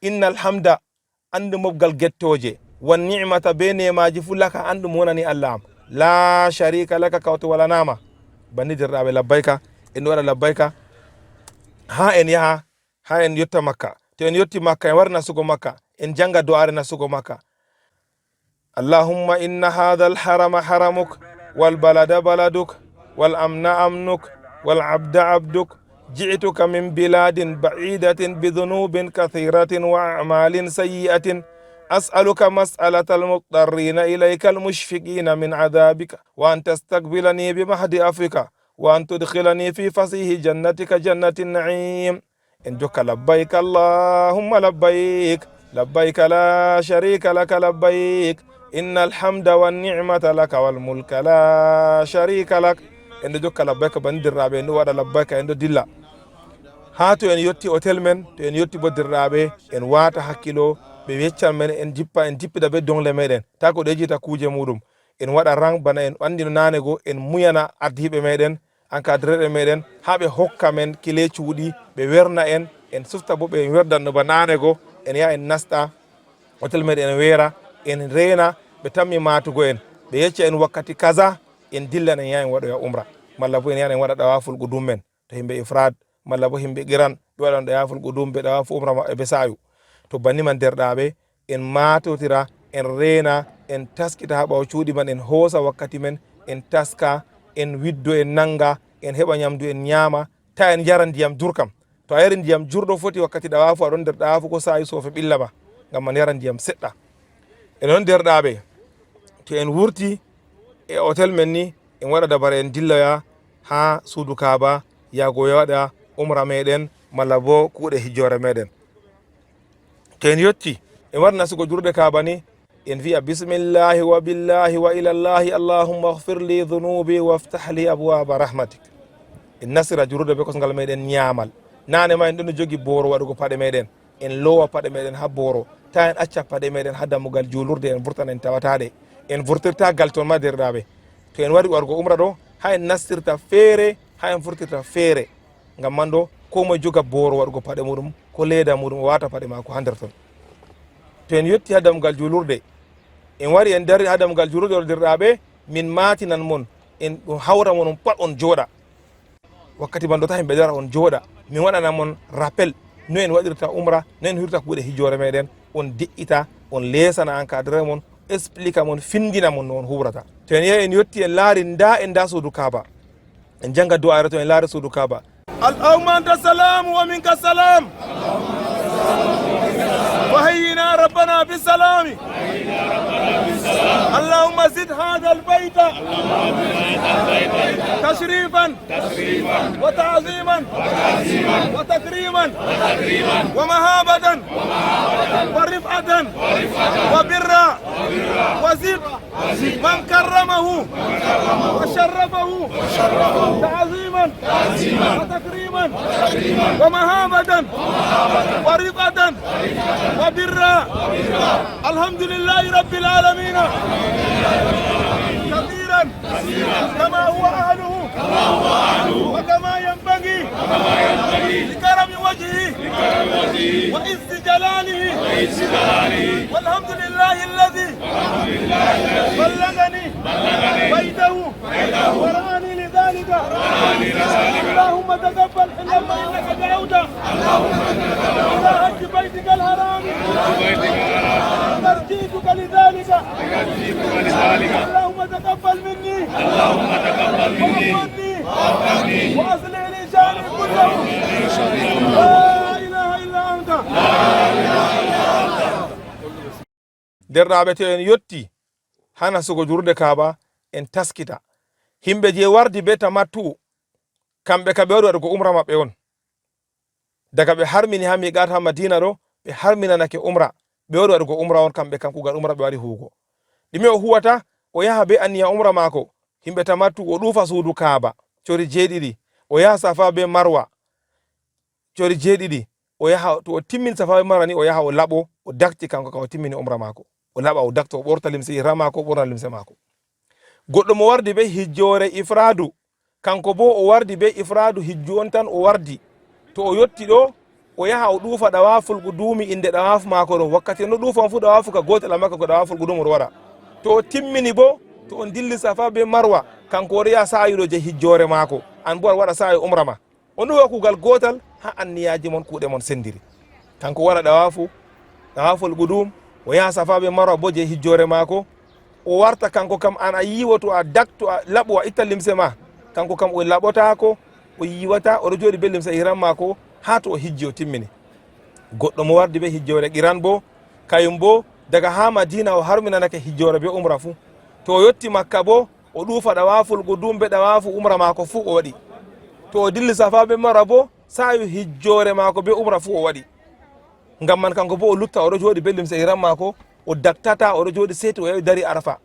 innal hamda andu mobgal gettoje wan ni'mata be nemaji fu laka andum wonani Allah am la sharika laka kawto wala nama banni derɗaɓe labbayka en waɗa labbayka ha en yaha ha en yotta makka to en yotti makka en wari nasugo makka en janga do'are nasugo makka allahumma inna hadha alharama haramuk wal balada baladuk wal amna amnuk wal abda abduk جئتك من بلاد بعيدة بذنوب كثيرة وأعمال سيئة أسألك مسألة المضطرين إليك المشفقين من عذابك وأن تستقبلني بمهد عفوك وأن تدخلني في فصيح جنتك جنة النعيم إن جك لبيك اللهم لبيك لبيك لا شريك لك لبيك إن الحمد والنعمة لك والملك لا شريك لك إن جك لبيك بندر إن ودا لبيك إن دلا ha to en yotti hotel men to en yotti boddirɗaɓe en wata hakkilo ɓe weccan men en jippida be dongle meɗen ta ko ɗejita kuje muɗum en waɗa rang bana en andino nane go en muyana ardiɓe meɗen encadreɗe meɗen ha ɓe hokka men kile cuuɗi ɓe werna en sufta bo ɓe werdanno ba nane go en yaha en nasta hotel meɗen en weera en reena ɓe tammi matugo en ɓe yecca en wakkati kaza en dillan en yaha en waɗoya umra malla bo en yaha en waɗa ɗawaful qudum men to himɓe ifrad malla bo himɓe qiran ɓe waɗan ɗawaful qudum ɓe ɗawafu umra maɓɓe be sayu to banni man derɗaɓe en matotira en reena en taskita ha ɓawo cuuɗi man en hoosa wakkati men en taska en widdo en nanga en heɓa ñamdu en ñaama ta en yara ndiyam jurkam to a yari ndiyam jurɗo foti wakkati ɗawafu aɗon nder ɗawafu ko sayi sofe ɓillama ngam man yara ndiyam seɗɗa e noon derɗaɓe to en wurti e hotel men ni en waɗa dabara en dilloya ha suudu kaaba yago waɗa umra meɗen malla bo kuuɗe hijjore meɗen to en yetti en wari nasugo jurɗe kaaba ni en wiya bismillahi wa billahi wa ilallahi allahumma ighfir li dhunubi waftah li abwaba rahmatik en nasira jurɗe be kosngal meɗen ñaamal nane ma en ɗon jogi booro waɗugo paɗe meɗen en lowa paɗe meɗen ha booro ta en acca paɗe meɗen ha dammugal julurde en vurtan en tawataɗe en vurtirta gal toon ma derɗaɓe to en wari wargo umra ɗo ha en nastirta feere ha en vurtirta feere ngam man ɗo ko moye joga booro waɗugo paɗe muɗum ko leyda muɗum o wata paɗe mako ha nder ton to en yetti ha dammugal julurde en wari en dari ha dammugal julurde o derɗaɓe min matinan mon en ɗum hawra mon pat on jooɗa wakkati man ɗo ta himɓe dara on jooɗa min waɗana mon rappel no en waɗirta umra no en hirta kuuɗe hijjore meɗen on deƴƴita on lesana encadré mon explique mon findina mon no on hubrata to en yehi en yetti en laari nda suudu kaaba en janga du'are to en laari suudu kaaba allahumma anta salam wa minka salam wa hayyina rabbana ربنا بالسلام اللهم زد هذا البيت تشريفا وتعظيما وتكريما ومهابة ورفعة وبرا وزد من كرمه وشرفه تعظيما وتكريما ومهابة ورفعة وبرا الحمد لله رب العالمين كثيرا كما هو أهله وكما ينبغي لكرم وجهه وعز جلاله والحمد لله الذي بلغني بيته ورآني لذلك اللهم تقبل حلما إنك دعوت إلى حج بيتك الحرام ترجيتك لذلك اللهم تقبل مني وأغفرني وأصلح لي شأني كله لا إله إلا أنت derɗaɓe to en yetti hana sugo jurde kaaba en taskita himɓe je wardi be tamattu kamɓe ka ɓe waɗi waɗugo umra maɓɓe on daga ɓe harmini ha miqat ha madina ɗo ɓe harminanake umra ɓe waɗi waɗugo umra on kamɓe kam kugal umra ɓe waɗi huugo ɗume o huwata o yaha be anniya umra maako himɓe tamattu o ɗuufa suudu kaaba cori jeeɗiɗi o yaha safa be marwa cori jeeɗiɗi o yaha to o timmin safa be marwa ni o yaha o laɓo o dakti kanko ka o timmini umra maako o laɓa o dakta o ɓorta limse ihram maako o ɓorna limse maako goɗɗo mo wardi be hijjore ifradu kanko bo o wardi be ifradu hijju on tan o wardi to o yetti ɗo o yaha o ɗuufa ɗawaful qudumi inde ɗawafu maako ɗon wakkati no ɗuufan fu ɗawafu ka gotel makka ko ɗawaful qudum oɗo waɗa to o timmini bo to on dilli safa be marwa kanko oɗo yaha sayiɗo je hijjore maako an bo aɗa waɗa sayi umra ma on ɗo kugal gotal ha anniyaji mon kuuɗe mon sendiri kanko waɗa ɗawaful qudum o yaha safa be marwa bo je hijjore maako o warta kanko kam an a yiwoto a dakto a laɓo a itta limse ma kanko kam o laɓotako o yiwata oɗo jooɗi be limse ihram maako ha to o hijji o timmini goɗɗo mo wardi be hijjore qiran bo kayum bo daga ha madina o harminanake hijjore be umra fu to o yetti makka bo o ɗuufa ɗawaful qudum be ɗawafu umra maako fu o waɗi to o dilli safa be marwa bo sayu hijjore maako be umra fu o waɗi ngam man kanko bo o lutta oɗo jooɗi be limse ihram maako o daktata oɗo jooɗi seeti o yawi dari arafa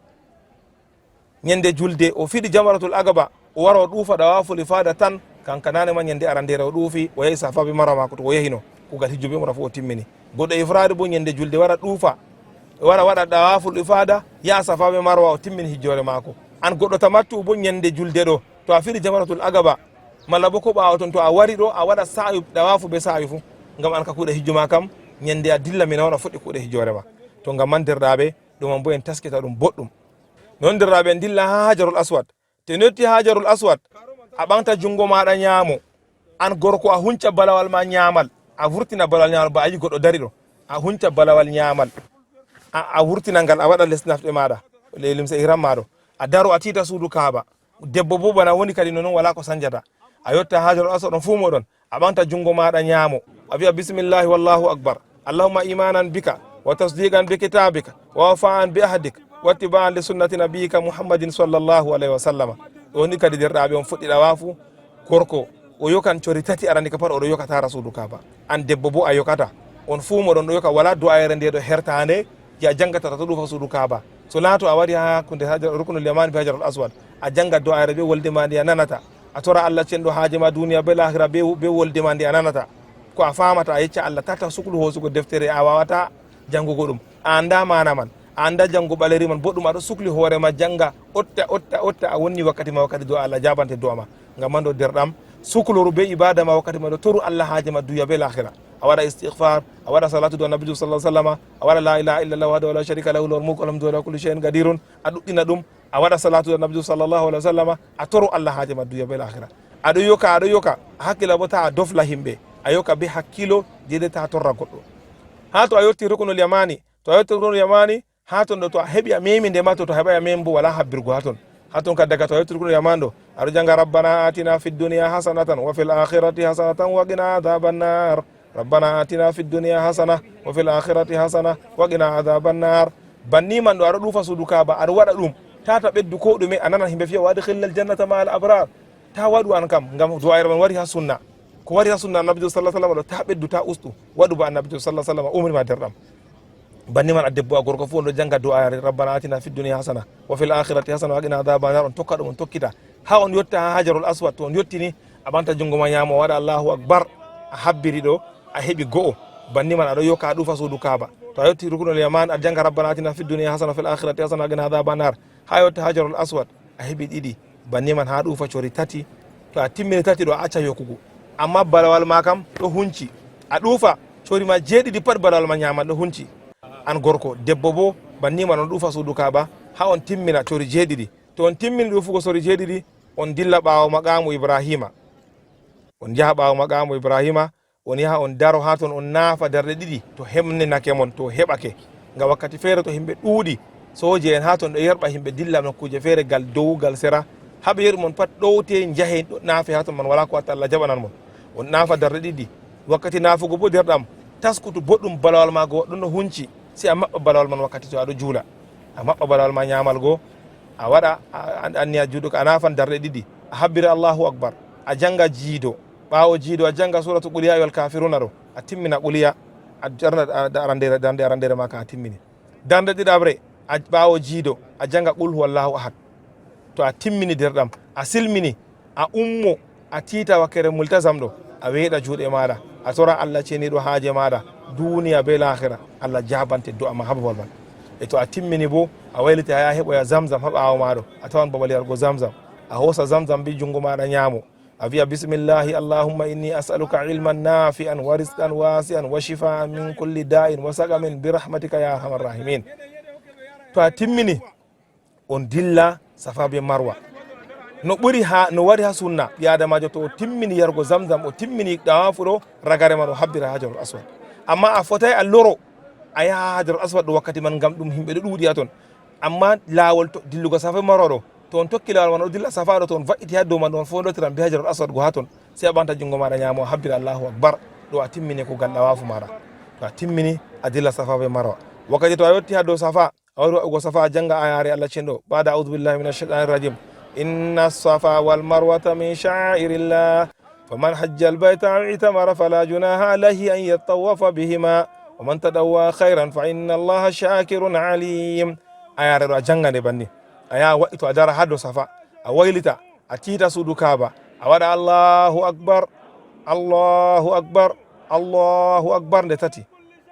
ñande julde o fiɗi jamaratul agaba o wara o ɗuufa ɗawaful ifada tan kanka nane ma ñande arandere o ɗuufi o yahi safa be marwa maako to o yahino kugal hijju be umra fu o timmini goɗɗo ifrade bo ñande julde wara ɗuufa wara waɗa ɗawaful ifada yaha safa be marwa o timmini hijjore maako an goɗɗo tamattu bo ñande julde ɗo to a fiɗi jamaratul agaba malla bo ko ɓawa ton to a wari ɗo a waɗa sayu ɗawafu be sayu fu ngam an ka kuuɗe hijju ma kam ñande a dilla mina on a fuɗɗi kuuɗe hijjore ma to ngam man derɗaɓe ɗuman bo en taskita ɗum boɗɗum non derɗaɓe en dilla ha hajarul aswad te netti hajarul aswad a ɓamta jungo maɗa ñaamo an gorko a hunca balawal ma ñaamal a vurtina balawal ñaamal ba a yi goɗɗo dari ɗo a hunca balawal ñaamal a vurtina ngal a waɗa les nafɗe maɗa limse ihram maɗo a daro a tita suudu kaaba debbo bo bana woni kadi nonon wala ko sanjata a yotta hajarul aswad on fu moɗon a ɓamta jungo maɗa ñaamo a wiya bisimillahi wallahu akbar allahumma imanan bika wa tasdiqan bi kitabika wa wafa'an bi ahdik wattiba'an li sunnati nabiyika muhammadin sallallahu alaihi wa sallama ɗo ni kadi derɗaɓe on fuɗɗi ɗawafu gorko o yokan cori tati arandi ka pat oɗo yokata rasudu kaba an debbo bo a yokata on fuu moɗon ɗo yoka wala du'ayre nde ɗo hertande je a janggatata to ɗufa suudu kaba so laato a wari ha kunde rukunul yamani be hajarul aswad a janga du'ayre be wolde ma ndi a nanata a tora allah cenɗo haaje ma duniya be lahira be wolde ma ndi a nanata ko a famata a yecca allah tata suklu hosugo deftere a wawata jangugo ɗum a anda mana man a anda jango ɓaleri man boɗɗum aɗo sukli hoorema janga otta a wonni wakkati ma wakkati du'a allah jabante du'a ma ngam man ɗo derɗam sukloru be ibada ma wakkati ma ɗo toru allah haaje ma duya be lahira a waɗa istighfar a waɗa salatu do nabijo sallah sallama a waɗa la ilaha illallah wahdahu la sharika lahu lahul mulku alhamdulillah kulli shay'in qadirun a ɗuɗɗina ɗum a waɗa salatu do nabijo sallallahu alaihi wasallama a toru allah haaje ma duya be lahira aɗo yoka a hakkila bo ta a dofla himɓe a yoka be hakkilo jede ta torra goɗɗo ha to a yetti rukunul yamani to a yetti rukunul yamani ha ton ɗo to a heɓi a memi ndema to heɓa a memi bo wala habbirgo ha ton kadi daga to a yetti rukunul yamani ɗo aɗo janga rabbana atina fid dunya hasanatan wa fil akhirati hasanatan wa qina adhaban nar rabbana atina fid dunya hasana wa fil akhirati hasana wa qina adhaban nar. banni man ɗo aɗa ɗufa suudu kaaba aɗa waɗa ɗum tata ɓeddu ko ɗume a nana himɓe fiya waɗi khillal jannata ma al abrar ta waɗu an kam ngam duwayre man wari ha sunna ko wari ha sunna annabijo sallah sallam ɗo ta ɓeddu ta ustu waɗu ba annabijo sallah sallam umrima derɗam. banni man a debbo a gorko fu on ɗo janga du'ayare rabbana atina fid dunya hasana wa fil akhirati hasana wa qina adhaban nar. on tokka ɗum on tokkita ha on yotta ha hajarul aswad to on yottini a ɓanta jungo ma ñamo waɗa allahu akbar a habbiri ɗo a heeɓi go'o. banni man aɗo yokka a ɗufa suudu kaaba to a yetti rukunul yaman a janga rabbana atina fid dunya hasana fil akhirati hasana wa qina adhaban nar. ha yotta hajarul aswad a heeɓi ɗiɗi. banni man ha ɗufa cori tati to a timmini tati ɗo a acca yokkugo amma balawal ma kam ɗo hunci a ɗufa cori ma jeeɗiɗi pat balawal ma ñaman ɗo hunci an gorko. debbo bo banni man on ɗufa suudu kaaba ha on timmina cori jeeɗiɗi. to on timmini ɗufugo cori jeeɗiɗi on dilla ɓawo maqamu ibrahima on jaha ɓawo maqamu ibrahima on yaha on daro ha ton on naafa darɗe ɗiɗi to hemninake mon to heɓake ngam wakkati feere to himɓe ɗuuɗi soje en ha ton ɗo yerɓa himɓe dilla nokkuje feere gal dow gal sera haɓe yeru mon pat ɗowte jahe ɗo naafe ha ton man wala ko watta Allah jaɓanan mon. on naafa darɗe ɗiɗi wakkati naafugo bo derɗam taskutu boɗɗum balawal ma go ɗon no hunci si a maɓɓa balawal man wakkati to aɗo juula a maɓɓa balawal ma ñamal go a waɗa anniya juuɗo a naafan darɗe ɗiɗi a habbira allahu akbar a janga jiido ɓawo jiido a janga suratu qul ya ayyuhal kafiruna ɗo a timmina quliya a jarna darde arandere ma ka a timmini. darde ɗiɗaɓre a ɓawo jiido a janga qul huwallahu ahad. to a timmini derɗam a silmini a ummo a tiita wakkere multasam ɗo a weeɗa juuɗe maɗa a tora Allah ceniɗo haaje maɗa duniya be lahira Allah jabante du'a ma ha babal man. e to a timmini bo a wayliti a yaha heɓoya zamzam ha ɓawo maɗo a tawan babal yargo zamzam a hosa zamzam bi jungo maɗa ñaamo a wiya bisimillahi allahumma inni as'aluka ilman nafi'an wa rizqan wasi'an wa shifaan min kulli da'in wa saqamin bi rahmatika ya arhamar rahimin. to a timmini on dilla safa be marwa no ɓuri ha no wari ha sunna ɓi adamajo to o timmini yargo zamzam o timmini ɗawafu ɗo ragare man o habbira hajarul aswad. amma a fotai a loro a yaha hajarul aswad ɗo wakkati man ngam ɗum himɓe ɗo ɗuuɗi ha ton. amma lawol to dillugo safa marwa ɗo to on tokki lawol man o dilla safa ɗo to on va'iti ha dow man ɗo on fondotiran be hajarul aswad go ha ton sai a ɓanta jungo maɗa ñamo habbira allahu akbar ɗo a timmini ko gal ɗawafu maɗa. to a timmini a dilla safa be marwa wakkati to a yetti ha dow safa a wari wa'ugo safa a janga ayare Allah cenɗo bada a'udhu billahi minash shaitanir rajim inna safa wal marwata min sha'irillah faman hajja al bayta aw itamara fala junaha alayhi an yatawafa bihima wa man tadawwa khairan fa inna allaha shakirun alim. ayare ɗo a jangande banni a yaha waɗi to a dara ha dow safa a waylita a tiita suudu kaaba a waɗa allahu akbar allahu akbar allahu akbar nde tati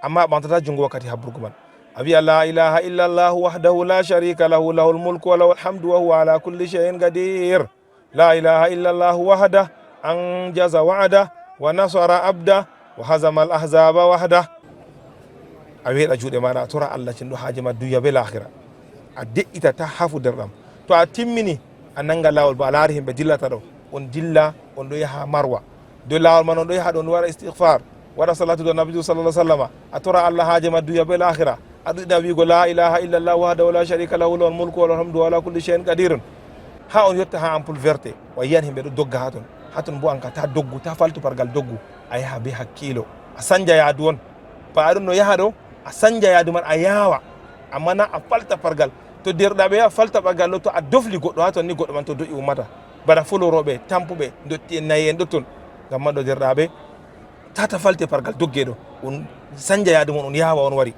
amma a ɓantata jungo wakkati habburgo man a wiya la ilaha illa allahu wahdahu la sharika lahu lahul mulku wa lahul hamdu wa huwa ala kulli shay'in qadir la ilaha illa allahu wahda anjaza wa'ada wa nasara abda wa hazama al ahzaba wahda. a weeɗa juuɗe maɗa a tora Allah cenɗo haaje ma duya be lahira a de'ita ta hafu derɗam. to a timmini a nanga lawol bo a laari himɓe dillata ɗo on dilla on ɗo yaha marwa dow lawol man on ɗo yaha ɗo on waɗa istighfar waɗa salatu do nabijo sallallah sallama a tora Allah haaje ma duya be lahira a ɗuɗɗa wiigo la ilaha illa allah wahdahu la sharika lahu lahul mulku wa lahul hamdu wa ala kulli shay'in qadirun ha on yotta ha ampoule verte o yiyan himɓe ɗo dogga ha ton bo an ka ta doggu ta faltu pargal doggu a yaha be hakkilo a sanja yaadu on pa aɗum no yaha ɗo a sanja yaadu man a yawa amma na a falta pargal to derɗaɓe a falta pargal ɗo to a dofli goɗɗo ha ton ni goɗɗo man to doƴi ummata bana foloroɓe tampuɓe dotti en nayi en ɗotton ngam man ɗo derɗaɓe tata falte pargal doggeɗo on sanja yaadu mon on yawa on wari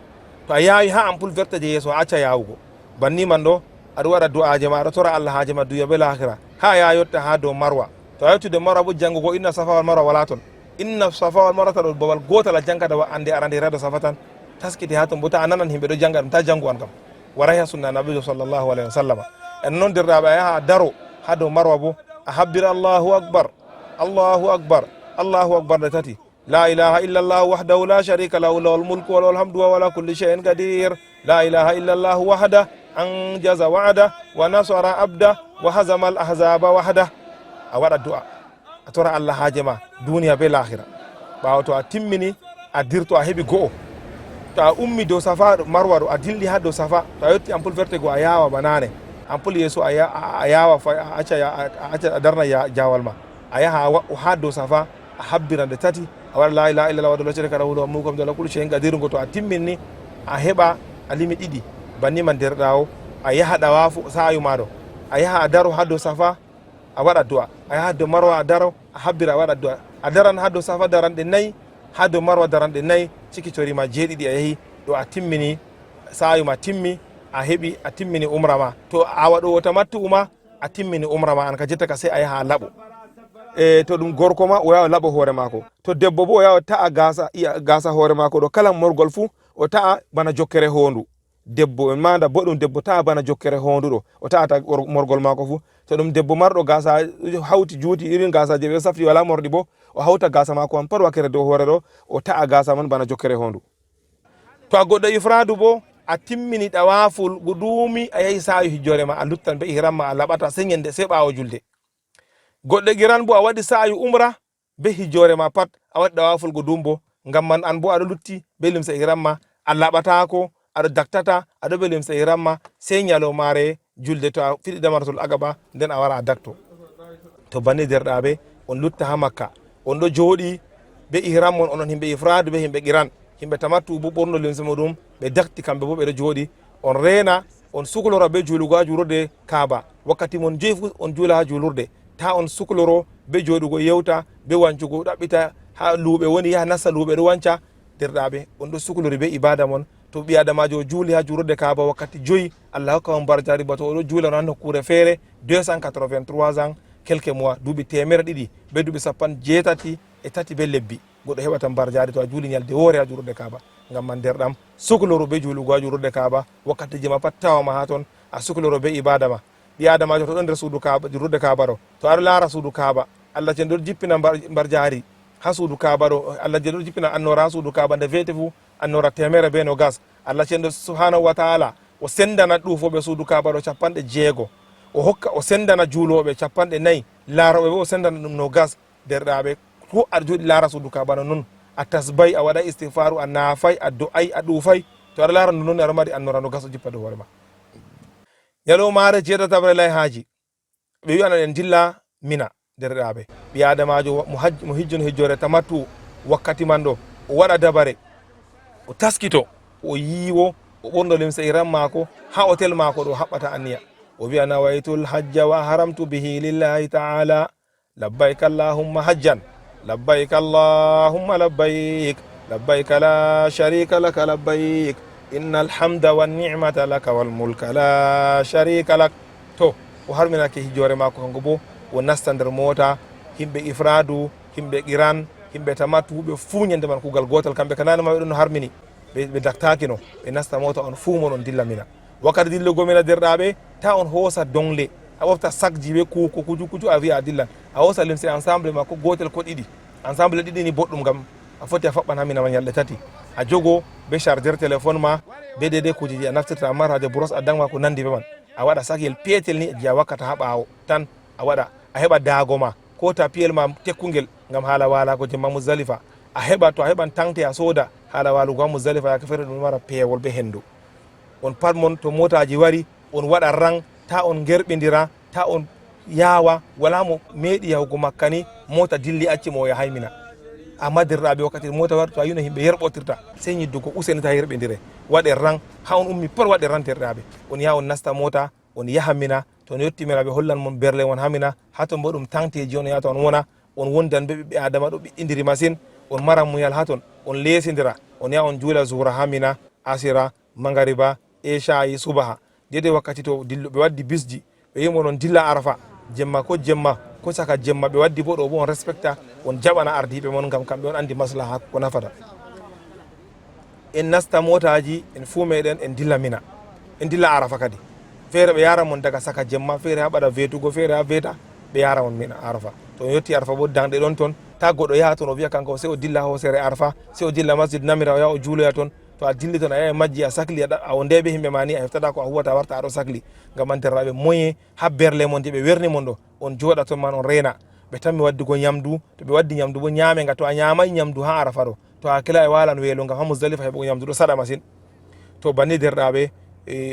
to a yawi ha ampoule verte je yeeso a acca yawugo banni man ɗo aɗa waɗa du'aje ma aɗa tora Allah haaje ma duya be lahira ha ya yotta ha dow marwa to a yettude marwa bo jangugo inna safa wal marwa wala ton inna safa wal marwa ɗo babal gotal a jangata ande arande rado safa tan taskiti ha ton bo ta a nanan himɓe ɗo janga ɗum ta jangu an kam waray ha sunna nabijo sallllahu alayhi wa sallama en noon derɗaɓe a yaha a daro ha dow marwa bo a habbira allahu akbar allahu akbar allahu akbar nde tati la ilaha illa allah wahdahu la sharika lahu lahul mulku wa lahul hamdu wa ala kulli shay'in qadir la ilaha illa allah wahda anjaza wa'ada wa nasara abda wa hazama al ahzaba wahda. a waɗa du'a a tora Allah haaje ma duniya be lahira ɓawo to a timmini a dirto a heɓi go'o to a ummi dow safa marwa ɗo a dilli ha dow safa to a yetti ampoule verte go a yawa banane ampoule yeeso a yawa a acca a darna jawal ma a yaha ha dow safa a habbira nde tati a waɗa la ilaha illallah wahdahu la sharika lahu lahul mulku wa lahu kulli shay'in qadirun. To a timminni a heɓa a limi ɗiɗi banni man derɗa o a yaha ɗawafu sa'ayu maɗo a yaha a daro ha dow safa a waɗa du'a, a yaha dow marwa a daro a habbira a waɗa du'a, a daran ha dow safa daranɗe nayyi, ha dow marwa daranɗe nayyi, ciki corima jeeɗiɗi a yahi ɗo a timmini sa'ayu ma timmi, a heɓi a timmini umra ma. To a waɗowo tamattu uma a timmini umra ma an ka jetta ka sai a yaha a laɓo. To ɗum gorko ma o yaha laɓo hoore mako, to debbo bo o yaha ta'a gasa hoore mako ɗo kala morgol fuu o ta'a bana jokkere hondu. Debbo en manda boɗɗum debbo ta'a bana jokkere hondu ɗo o ta'ata morgol mako fuu. To ɗum debbo marɗo gasa hawti juuti irin gasaji ɓe safti wala morɗi bo o hawta gasa mako man pat wakkere dow hoore ɗo o ta'a gasa man bana jokkere hondu. To a goɗɗo ifradu bo a timmini ɗawaful guɗumi a yahi sa'ayu hijjore ma a luttan be ihram ma a laɓata sai ñande sai ɓawo julde. Goɗɗo giran bo a waɗi sa'ayu umra be hijjore ma pat a waɗi ɗawaful guɗum bo ngam man an bo aɗo lutti be limsa ihram ma a laɓatako aɗo daktata aɗo be limsa ihram ma sai ñalomare julde to a fiɗi damaratul agaba nden a wara a dakto. To banni derɗaɓe on lutta ha makka on ɗo jooɗi be ihram mon onon himɓe ifradu be himɓe qiran, himɓe tamattu bo ɓorno limse muɗum ɓe dakti kamɓe bo ɓeɗo jooɗi. On rena on suklora be julugo ha julurde kaaba wakkati mon joyi fu on juula ha julurde, ta on sukloro be joɗugo yewta be wancugo ɗaɓɓita ha luuɓe woni yaha nassa luuɓe ɗo wanca. Derɗaɓe on ɗo suklori be ibada mon. To ɓi adamajo juuli ha julurde kaaba wakkati joyi Allah hokka on barjari ba to oɗo juula non nokkure feere 283 ans quelques mois, duuɓi 200 be duuɓi 83 be lebbi goɗɗo heɓata barjari to a juuli ñalde woore ha julurde kaaba. Ngam man derɗam sukloro be juulugo ha julurde kaaba wakkati jema pat tawama ha ton a sukloro be ibada ma. Ɓi adamajo to ɗon nder suudu kaaba julurde kaaba ɗo to aɗo laara suudu kaaba Allah jen ɗo jippina barjari ha suudu kaaba ɗo, Allah jen ɗo jippina annora ha suudu kaaba nde wete fu annora 120. Allah cenɗo subhanahu wa taala o sendana ɗuufoɓe suudu kaaba ɗo 60 o hokka o sendana juuloɓe 40 laaroɓe bo o sendana ɗum 20. Derɗaɓe ko aɗa jooɗi laara suudu kaaba no noon a tasbay a waɗa istighfaru a naafay a do'ay a ɗuufay to aɗa laara no noon aɗa mari annora 20 o jippa dow hoore ma. Ñalowmaare 7 layhaji ɓe wi'ana en dilla mina. Derɗaɓe ɓi adamajo mo hijjun hijjore tamattu wakkati man ɗo o waɗa dabare o taskito o yiwo o ɓorno limsa ihram mako ha hotel mako ɗo haɓɓata anniya o wi'a nawaytul hajja wa haramtu bihi lillahi ta'ala labbayka allahumma hajjan labbayka allahumma labbayk labbayka la sharika laka labbayk innal hamda wan ni'mata laka wal mulka la sharika lak. To o harminake hijjore mako kanko bo o nasta nder mota himɓe ifradu himɓe qiran himɓe tamattu ɓe fuu ñande man kugal gotal kamɓe kanani ma ɓe ɗon harmini ɓe daktaki no ɓe nasta mota on fuu mon on dilla mina. Wakkati dillugo mina derɗaɓe ta on hoosa dongle a ɓofta sakji ɓe kuko kuju a wiya a dillan a hoosa limse ensemble ma ko gotel ko ɗiɗi ensemble ɗiɗi ni boɗɗum ngam a foti a faɓɓan ha mina ma ñalɗe tati a jogo be chargeur téléphone ma be dede kujeji a naftirta a marade brosse a dangma ko nandi be man a waɗa sakyel peetel ni je a wakkata ha ɓawo tan a waɗa a heɓa daago ma ko tapiyel ma tekkungel ngam haala walago jemma Muzdalifa a heɓa to a heɓan tangte a sooda haala walugo ha Muzdalifa yake feere ɗum mara peewol be hendu. On pat mon to motaji wari on waɗa rang ta on gerɓidira ta on yawa wala mo meeɗi yahugo makka ni mota dilli acci mo o yahay mina. Amma derɗaɓe wakkati mota wari to a yino himɓe yerɓotirta sey ñiddugo useni ta yerɓidire waɗe rang ha on ummi pat waɗe rang derɗaɓe on yaha on nasta mota on yaha mina. To on yetti mina ɓe hollan mon berle won hamina ha ton bo ɗum tangteji on yahata on wona on wondan be ɓiɓɓe adama ɗo ɓiɗɗidiri masine on mara muyal ha ton on leesindira on yaha on juula zuhra ha mina asira magariba eshayi subaha dede wakkati to dillo ɓe waddi bisji ɓe yimo on dilla arafa jemma ko saka jemma ɓe waddi bo ɗo bo on respecta on jaɓana ardiɓe mon ngam kamɓe on andi maslaha ko nafata. En nasta motaji en fuu meɗen en dilla mina en dilla arafa kadi feere ɓe yara mon daga saka jemma feere ha ɓaɗa vetugo feere ha veta ɓe yara mon mina arafa. To on yetti arafa bo dangɗe ɗon ton ta goɗɗo yaha toon o wiya kanko sey o dilla hosere arafa sey o dilla masjid namira o yaha o juuloya toon. To a dilli toon a yaha majji a sahli a o ndeɓe himɓe ma ni a heftata ko a huwata warta aɗo sahli ngam an derraɓe moyen ha berle mon je ɓe werni mon ɗo on jooɗa toon man on rena ɓe tammi waddugo ñamdu to ɓe waddi ñamdu bo ñaame nga to a ñamay ñamdu ha arafa ɗo to hakkila e walan weelo ngam ha Muzdalifa heɓugo ñamdu ɗo saɗa masine. To banni derɗaɓe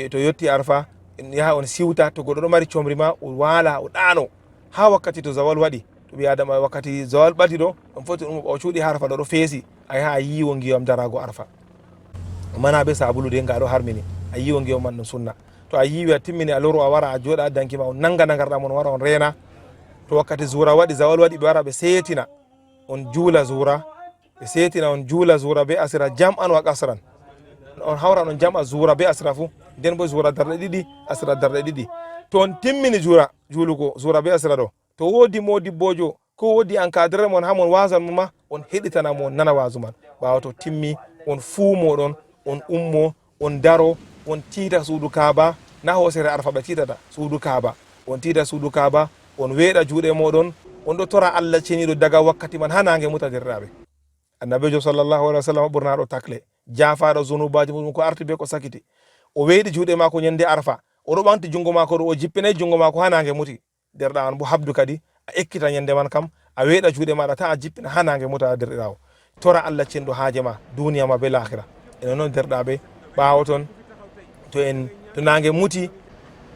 to yetti arafa en yaha on siwta to goɗɗo ɗo mari comri ma o waala o ɗaano ha wakkati to zawal waɗi to ɓi adama wakkati zawal ɓati ɗo ɗum foti ɗum o cuuɗi harfa ɗo feesi a yaha a yiwo ngiyam darago arfa mana be sabulu de ngaɗo harmini a yiwo ngiyam man ɗum sunna to a yiwi a timmini a loro a wara a jooɗa a dankima on nanga nagarɗa mon wara on reena to wakkati zura waɗi zawal waɗi ɓe wara ɓe seetina on juula zura ɓe seetina on juula zura be asira jam an wa kasran on hawran on jam'a zura be asira fu nden bo zura darɗe ɗiɗi asira darɗe ɗiɗi to on timmini juulugo zura be asira ɗo to woodi modibbojo ko woodi encadré mon ha mon wasan mo ma on heɗitana mo on nana wasu man ɓawa to timmi on fuu moɗon on ummo on daro on tiita suudu kaaba na hosere arfa ɓe tiitata suudu kaaba on tiita suudu kaaba on weeɗa juuɗe moɗon on ɗo tora Allah ceniɗo daga wakkati man ha nange muta derɗaɓe annabijo sallllahu alih wa sallam ɓurnaɗo takle jafaɗo zunubaji mum ko arti be ko sakiti o weeɗi juuɗe mako ñande arfa oɗo ɓanti jungo mako ɗo o jippinayi jungo mako ha nange muti derɗa an bo habdu kadi a ekkita ñande man kam a weeɗa juuɗe maɗa ta a jippina ha nange muta derɗirawo tora Allah cenɗo haaje ma duniya ma be lahira ene noon derɗaɓe ɓawo ton to nange muti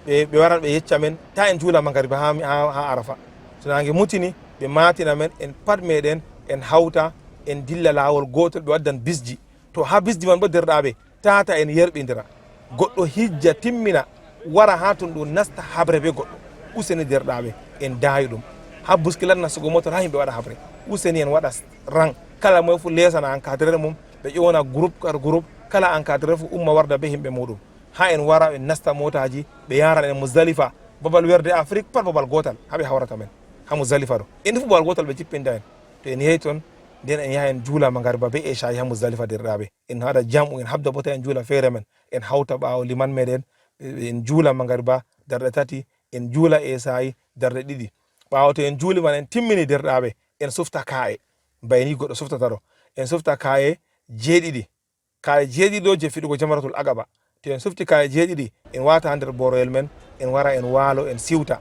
ɓe waran ɓe yecca men ta en juula magariba ha arafa to nange mutini ɓe matina men en pat meɗen en hawta en dilla lawol gotol ɓe waddan bisji to ha bisji man bo derɗaɓe tata en yerɓidira goɗɗo hijja timmina wara ha ton ɗo nasta habre be goɗɗo useni derɗaɓe en daayi ɗum ha buskilat nastugo motor ha yimɓe waɗa habre useni en waɗa ran kala moye fu lesana encadré mum ɓe ƴona groupe par groupe kala encadré fu umma warda be himɓe muɗum ha en wara en nasta motaji ɓe yaran en Muzdalifa babal werde Afrique pat babal gotal haɓe hawrata men ha Muzdalifa ɗo en fu babal gotal ɓe jippinta en to en yehi toon nden en yaha en juula magariba be isha'i ha Muzdalifa derɗaɓe en haɗa jam'u en habda bota en juula feere men en hawta ɓawo liman meɗen en juula magariba darɗe tati en juula isha'i darɗe ɗiɗi ɓawo to en juuli man en timmini derɗaɓe en sufta ka'e bayni goɗɗo suftata ɗo en sufta ka'e jeeɗiɗi ɗo je fiɗugo jamratul aqaba to en sufti ka'e jeeɗiɗi en wata ha nder boroyel men en wara en waalo en siwta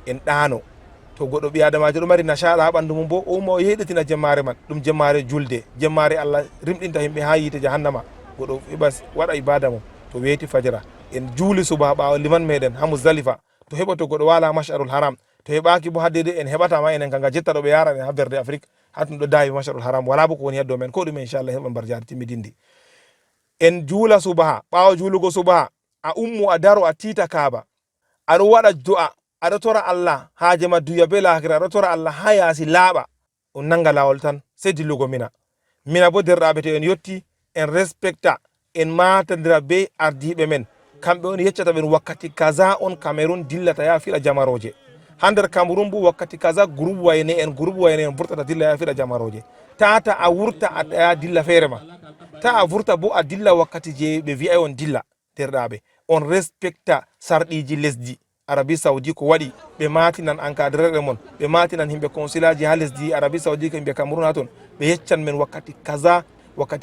en ɗaano to goɗɗo ɓi adamajo ɗo mari nashaɗa ha ɓandu mum bo o umma o yeɗitina jemmare man ɗum jemmare julde jemmare Allah rimɗinta himɓe ha yiite jahannama goɗɗo heɓa waɗa ibada mum to weeti fajira en juuli suba ɓawo liman meɗen ha Muzdalifa to heɓa to goɗɗo wala masharul haram to heɓaki bo haddede en heɓatama enen kanga jetta ɗo ɓe yaran en ha verde Afrique ha tum ɗo dawi masharul haram wala bo ko woni heddo men ko ɗume inchallah heɓa mbar jari timmidindi en juula subaha ɓawo juulugo subaha a ummu a daro a tiita kaaba aɗo waɗa du'a aɗo tora Allah haaje ma duya be lahira aɗo tora Allah ha yaasi laaɓa on nanga lawol tan sey dillugo mina bo derɗaɓe to en yetti en respecta en matadira be ardiɓe men kamɓe on yeccata ɓen wakkati kaza on Cameroun dillata ya fiɗa jamaroje ha nder Cameroun bo wakkati kaza groupe wayne en vurtata dilla ya fiɗa jamaroje tata a wurta a dilla feere ma ta a vurta bo a dilla wakkati je ɓe wi'ay on dilla derɗaɓe on respecta sarɗiji lesdi Arabie Saoudi ko waɗi ɓe matinan encadrere mon ɓe matinan himɓe consulaji ha lesdi Arabie Saoudi ko himɓe Cameroun ha ton ɓe yeccan men wakkati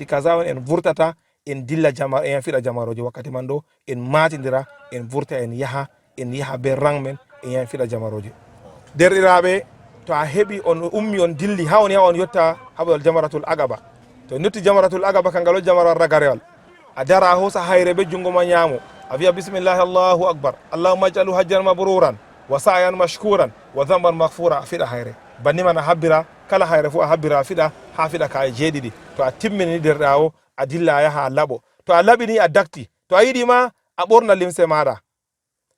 kaza on en vurtata en dilla en fiɗa jamaroje wakkati man ɗo en matidira en vurta en yaha be rang men en yaha fiɗa jamaroje derɗiraɓe to a heɓi on ummi on dilli ha on yaha on yotta haɓol jamaratul aqaba to notti jamaratul aqaba kangal o jamaral ragarewal a dara a hosa hayre be jungo ma ñaamo a wiya bisimillahi allahu akbar allahumma ij'alhu hajjan mabruran wa sa'yan mashkuran wa dhanban maghfura a fiɗa hayre banni man a habbira kala hayre fu a habbira a fiɗa ha fiɗa ka e jeeɗiɗi to a timmini derɗa o a dilla a yaha a laɓo to a laɓini a dakti to a yiɗi ma a ɓorna limse maɗa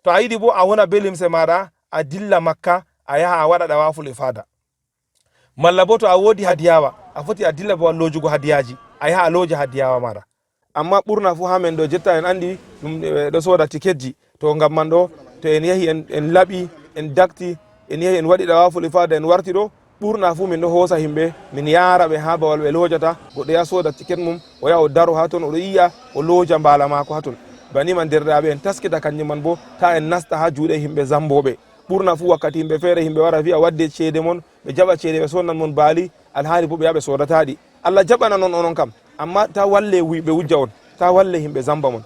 to a yiɗi bo a wona be limse maɗa a dilla Makka a yaha a waɗa ɗawaful ifada malla bo to a woodi hadiyawa a foti a dilla bo lojugo hadiyaji a yaha a loja hadiyawa maɗa amma ɓurna fu ha men ɗo jetta en andi ɗum ɗo soda tiketji to ngam man ɗo to en yahi en laɓi en dakti en yahi en waɗi ɗawaful ifada en warti ɗo ɓurna fu min ɗo hoosa himɓe min yaara ɓe ha bawal ɓe lojata goɗɗo ya soda tiket mum o yaha o daro ha ton oɗo yiya o loja mbala mako ha ton bani man derɗaɓe en taskita kanjum man bo ta en nasta ha juuɗe himɓe zamboɓe ɓurna fu wakkati himɓe feere himɓe wara wiya wadde ceede mon ɓe jaɓa ceede ɓe sonnan mon baali alhaali bo ɓe yaha ɓe sodataɗi Allah jaɓana non onon kam amma ta walle ɓe wujja on ta walle himɓe zamba mon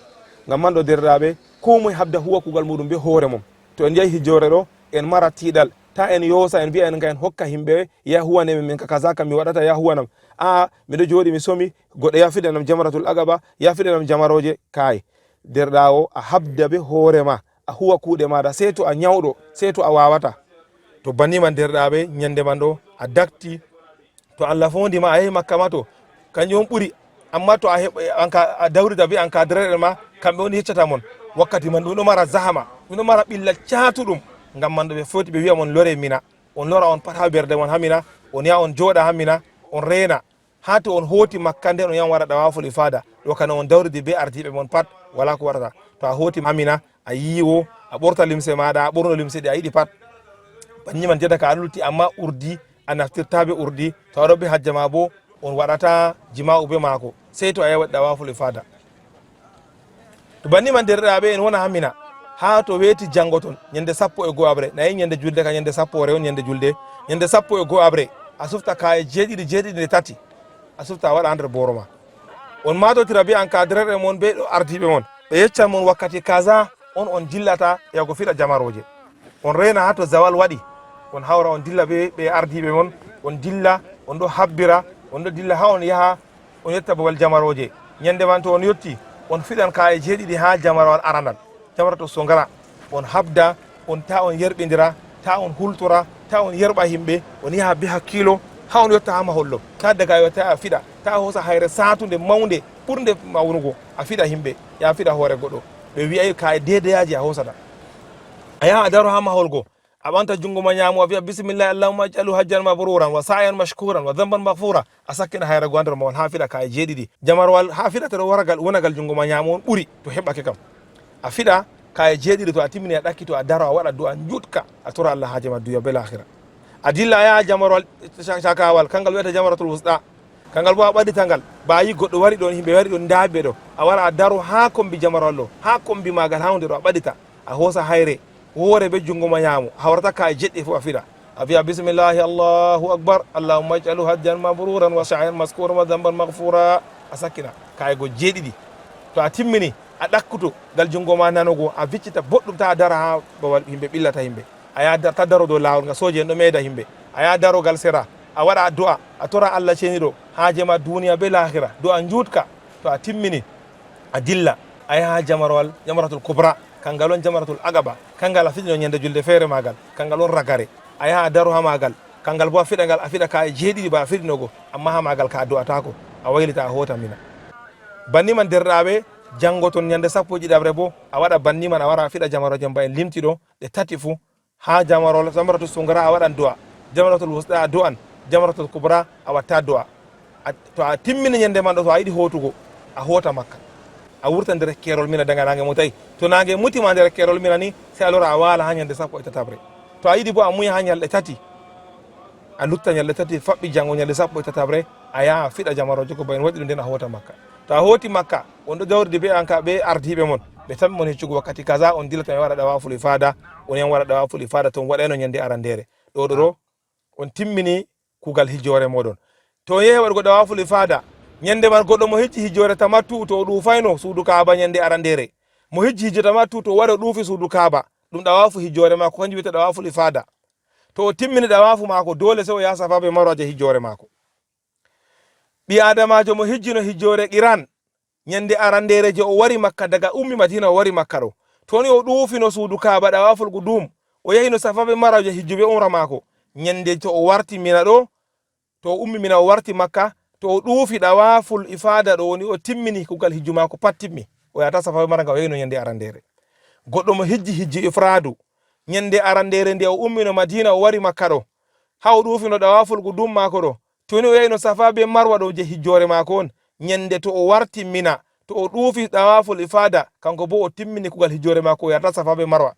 ngam man ɗo derɗaɓe ko moye habda huwa kugal muɗum be hoore mum to en jeeyi hijjore ɗo en mara tiiɗal ta en yoosa en mbiya en ga en hokka himɓe ya huwanemi min ka kaza kam mi waɗata ya huwanam a miɗo jooɗi mi somi goɗɗo ya fiɗanam jamaratul aqaba ya fiɗanam jamaroje kaye derɗa o a habda be hoorema a huwa kuuɗe maɗa sey to a ñawɗo sey to a wawata to bannima derɗaɓe ñande man ɗo a dakti to Allah fondima a yehi makka ma to kanjum ɓuuri amma to a dawrida be encadreur ma kamɓe woni yeccata mon wakkati man ɗum ɗo mara zahama ɗum ɗo mara ɓilla catuɗum ngam man ɗo ɓe foti ɓe wiya mon lore mina on lora on pat ha berde mon ha mina on yaha on jooɗa ha mina on reena ha to on hooti makka nden on yaha waɗa ɗawaful ifada ɗo kana on dawridi be ardiɓe mon pat wala ko waɗata to a hooti ha mina a yiwo a ɓorta limse maɗa a ɓorno limse ɗi a yiɗi pat banniman jetta ka a lutti amma urdi a naftirta be urdi to aɗo be hajja ma bo on waɗata jima'u be maako sey to a yahi waɗi ɗawaful ifada to banniman derɗaɓe en wona ha mina ha to weeti janngo ton ñande 15 abre nayi ñande julde ka ñande 10 on ñande julde ñande 15 abre a sufta kaye jeeɗiɗi nde tati a sufta a waɗa nder boro ma on matotira be encadreur e mon be ɗo ardiɓe mon ɓe yeccan mon wakkati kaza on dillata yago fiɗa jamaroje on rena ha to zawal waɗi on hawra on dilla ɓe ardiɓe mon on dilla on ɗo habbira on ɗo dilla ha on yaha on yetta babal jamaroje ñande man to on yetti on fiɗan kaye jeeɗiɗi ha jamarowal arandal jamarato songara on habda on ta on yerɓidira ta on hultora ta on yerɓa himɓe on yaha be hakkilo ha on yetta ha mahollo ta daga yetta a fiɗa ta hosa hayre satude mawde ɓurde mawnugo a fiɗa himɓe ya fiɗa hoore goɗɗo ɓe wi'ay kaye dedeyaji a hosata a yaha a daro ha maholgo a ɓanta jungo ma ñaamo a wiya bisimillahi allahumma ajalu hajjan mabruran wa sa'yan mashkuran wa dhanban maghfura a sakkina hayre go nder ma on ha fiɗa kaye jeeɗiɗi jamarwal ha fiɗata ɗo waragal wonagal jungo ma ñaamo on ɓuuri to heɓɓake kam a fiɗa kaye jeeɗiɗi to a timmini a ɗakki to a daro a waɗa du'a jutka a tora Allah haaje ma duya be lahira a dilla a yaha jamarwal cakawal kangal wiyata jamaratul wusɗa kangal bo a ɓaɗita ngal bayi goɗɗo wari ɗon himɓe wari ɗon daabe ɗo a wara a daro ha kombi jamarwal ɗo ha kombi magal ha hunde ɗo a ɓaɗita a hosa hayre woore be jungo ma ñaamo hawrata kaye jeɗɗi fof a fiɗa a wiya bisimillahi allahu akbar allahumma ajalu hajjan mabruran wa sa'yan maskuran wa dhanban maghfura a sakkina kaye go jeeɗiɗi to a timmini a ɗakkuto ngal jungo ma nanugo a viccita boɗɗum ta a dara ha babal yimɓe ɓillata yimɓe a yaha ta daro dow lawol nga soji en ɗo meeda yimɓe a yaha darogal sera a waɗa du'a a tora Allah ceniɗo haaje ma duniya be lahira du'a juutka to a timmini a dilla a yaha jamaratul kubra kangal on jamaratul agaba kangal a fiɗino ñande julde feere magal kangal on ragare a yaha a daro ha magal kangal bo a fiɗa ngal a fiɗa kaye jeeɗiɗi ba a fiɗinogo amma ha magal ka du'atako a waylita a hota mina banniman derɗaɓe janngo ton ñande 10 bo a waɗa banniman a wara a fiɗa jamaroje mba en limti ɗo ɗe tati fuu ha jamaratul sungara a waɗan du'a jamaratul wusɗa a du'an jamaratul kubra a watta du'a to a timmini ñande man ɗo to a yiɗi hotugo a hota makka a wurta nder kerol mina daga nange mutayi to nange mutima nder kerol mina ni sey a lora a waala ha ñande 13 to a yiɗi bo a muya ha ñalɗe tati a lutta ñalɗe tati faɓɓi janngo ñalɗe 13 a yaha a fiɗa jamaroje ko bayen waɗi ɗum nden a hota makka to a hoti makka on ɗo dawridi be anka ɓe ardiɓe mon ɓe tammi mon heccugo wakkati kaza on dillata e waɗa ɗawaful ifada on yan waɗa ɗawaful ifada to on waɗano ñande arandere ɗo on timmini kugal hijjore moɗon to yehi waɗugo ɗawaful ifada ñande man goɗɗo mo hijji hijjore tamattu to o ɗufayno suudu kaaba ñande arandere mo hijji hijjo tamattu to waɗa ɗuufi suudu kaaba ɗum ɗawafu hijjore mako kanjum wiyete ɗawaful ifada to o timmini ɗawafu mako dole sey o yaha safa be marwa je hijjore mako ɓi adamajo mo hijjino hijjore qiran ñande arandere je o wari makka daga ummi madina o wari makka ɗo toni o ɗufino suudu kaaba ɗawaful gudum o yahino safa be marwa je hijjube umra mako ñande to o warti mina ɗo to o ummi mina o warti makka to o ɗuufi ɗawaful ifada ɗo woni o timmini kugal hijju mako pat timmi o yata safa be marwa nga o yahino ñande arandere goɗɗo mo hijji ifradu ñande arandere nde o ummino madina o wari makka ɗo ha o ɗufino ɗawaful gudum mako ɗo toni o yahino safa be marwa ɗo je hijjore mako on ñande to o warti mina to o ɗuufi ɗawaful ifada kanko bo o timmini kugal hijjore mako o yarta safa be marwa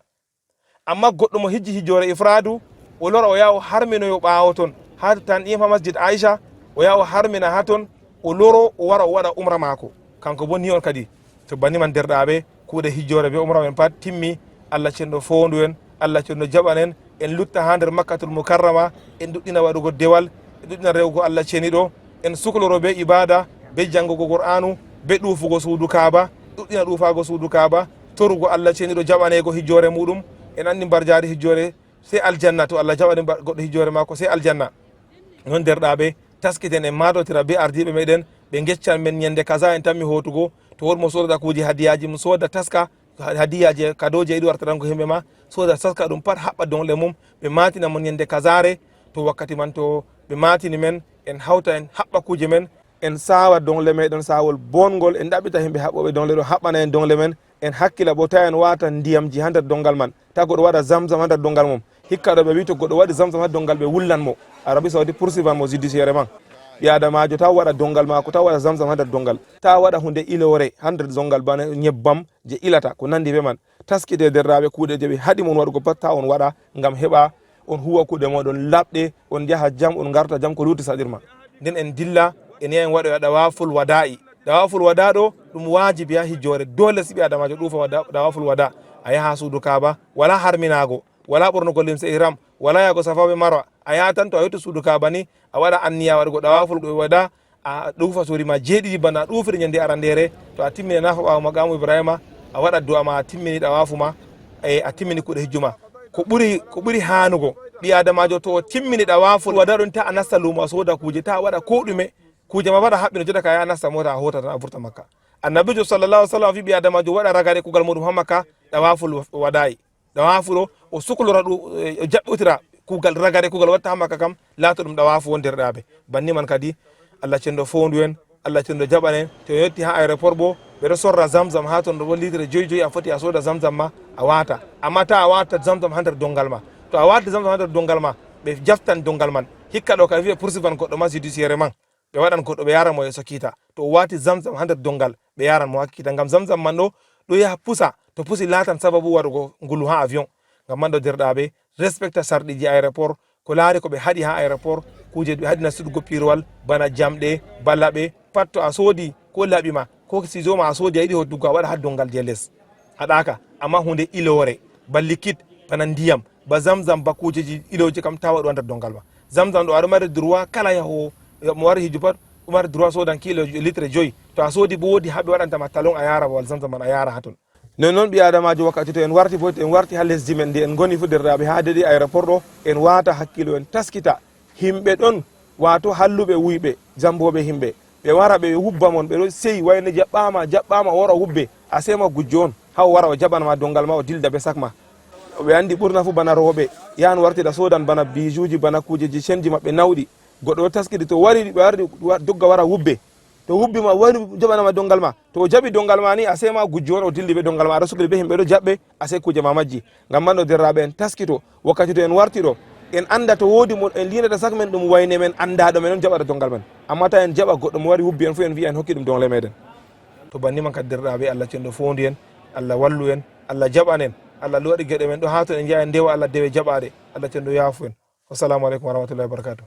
amma goɗɗo mo hijji hijjore ifradu o lora o yaha o harminoyo ɓawo ton ha tan ima masjid aicha o yaha o harmina ha ton o loro o wara o waɗa umra mako kanko bo ni on kadi to banniman derɗaɓe kuuɗe hijjore be umra men pat timmi Allah cenɗo fondu en Allah cenɗo jaɓanen en lutta ha nder makkatul mukarrama en duɗɗina waɗugo dewal en duɗɗina rewgo Allah ceniɗo en sukloro be ibada be jangugo qur'anu be ɗufugo suudu kaaba ɗuɗɗina ɗufago suudu kaaba torugo Allah ceniɗo jaɓanego hijjore muɗum en andi mbarjari hijjore sey aljanna to Allah jaɓani goɗɗo hijjore mako sey aljanna non derɗaɓe taskiten en madotira be ardiɓe meɗen ɓe geccan men ñande kaza en tanmi hotugo to wonmo sodata kuuji hadiyaji mo soda taska hadiyaje kadoje yiɗi wartatanko himɓe ma soda saska ɗum pat haɓɓa dongle mum ɓe matina mon yande kazare to wakkati man to ɓe matini men en hawta en haɓɓa kuje men en sawa dongle meɗen sawol bongol en ɗaɓɓita himɓe haɓɓoɓe dongle ɗo haɓɓana en dongle men en hakkila bo ta en wata ndiyamji ha nder dongal man ta goɗo waɗa zamzam ha nder dongal mum hikka ɗo ɓe wi to goɗɗo waɗi zamzam ha dongal ɓe wullan mo Arabie Saoudite poursuivan mo judiciaire man ɓi adamajo taw waɗa dongal mako taw waɗa zamzam ha nder dongal ta waɗa hunde ilore ha nder dongal bana nyebbam je ilata ko nandi be man taskite derraɓe kuuɗe je ɓe haɗi mon waɗugo pat ta on waɗa ngam heɓa on huwa kuuɗe moɗon laɓɗe on jaha jam on garta jam ko luti saɗirma nden en dilla en yaha en waɗoya dawaful wada'i dawaful wada ɗo ɗum wajibi ha hijjore dole siɓi adamajo ɗufa dawaful wada a yaha suudu kaba wala harminago wala ɓornugo limse ihram wala yago safaɓe marwa a yaha tan to a yetti suudu kaba ni a waɗa anniya waɗugo dawaful wada a ɗufa surima jeeɗiɗi bana a ɗufiri ñande arandere to a timmini nafa ɓawo maqamu ibrahima a waɗa du'a ma a timmini dawafu ma a timmini kuuɗe hijjuma ko ɓuri hanugo ɓi adamajo to timmini dawaful wada ɗon ta a nasta lumo a soda kuje ta waɗa ko ɗume kuje ma waɗa haɓɓino jotta ka ya nasta mota a hota tan a vurta makka annabijo sallallahu alaihi wasallam fi ɓi adamajo waɗa ragare kugal muɗum ha makka dawaful wada'i dawafu ɗo o suklora ɗum o jaɓɓotira kugal ragare kugal watta ha makka kam laato ɗum dawafu wonderɗaɓe banni man kadi Allah cenɗo fondu en Allah cenɗo jaɓan en to yetti ha aéroport bo ɓeɗo sorra zamzam ha toon ɗo bo litre joyi a foti a soda zamzam ma a wata amma ta a wata zamzam ha nder dongal ma to a wati zamzam ha nder dongal ma ɓe jaftan dongal man hikka ɗo kadi wiye poursuivan goɗɗo ma judiciaire man ɓe waɗan goɗɗo ɓe yaran mo yeeso kiita to o wati zamzam ha nder dongal ɓe yaran mo ha kiita ngam zamzam man ɗo yaha pusa to pusi latan sababu waɗugo ngulu ha avion ngam man ɗo derɗaɓe respecta sarɗiji aéroport ko laari ko ɓe haɗi ha aéroport kuje ɓe haɗi nastuɗugo pirowal bana jamɗe ballaɓe pat to a soodi ko laɓima ko ciseau ma a soodi a yiɗi hoddugo a waɗa ha dongal je less haɗaka amma hunde ilore ba liquide bana ndiyam ba zamzam ba kujeji iloji kam ta waɗu ha nder dongal ma zamzam ɗo aɗo mari droit kala yahowo mo wari hiju pat ɗo mari droit sodan kilo litre joyi to a soodi bo woodi haɓe waɗantama talon a yara babal zamzam man a yara ha ton non noon ɓi adamajo wakkati to en warti fo en warti ha lesdi men ndi en goni fu derɗaɓe ha deɗi aéroport ɗo en wata hakkilo en taskita himɓe ɗon wato halluɓe wuyɓe jamboɓe himɓe ɓe wara ɓe hubba mon ɓeɗo seyi wayne jaɓɓama wara hubbe a sema gujjo on ha o wara o jaɓanma dongal ma o dilda be sak ma ɓe andi ɓurna fu bana rewɓe yahan wartiɗa sodan bana bijuji bana kujeji cenji maɓɓe nawɗi goɗɗo o taskiɗi to wari ɓe wardi dogga wara hubbe to hubbi ma wari jaɓanama dongal ma to o jaɓi dongal ma ni a sema gujjo on o dilli ɓe dongal ma aɗa sukli ɓe himɓe ɗo jaɓɓe a sey kuje ma majji ngam man ɗo derraɓe en taskito wakkati to en warti ɗo en anda to woodi mo en linata sak men ɗum wayne men andaɗo men on jaɓata dongal men amma ta en jaɓa goɗɗo mo wari hubbi en fu en wiya en hokki ɗum dongle meɗen to banni man kadi derɗaɓe Allah cenɗo fondu en Allah wallu en Allah jaɓan en Allah waɗi gueɗe men ɗo ha to en jeeya en ndewa Allah dewe jaɓade Allah cenɗo yaafu en wassalamu aleykum wa rahmatullahi wa barakatuh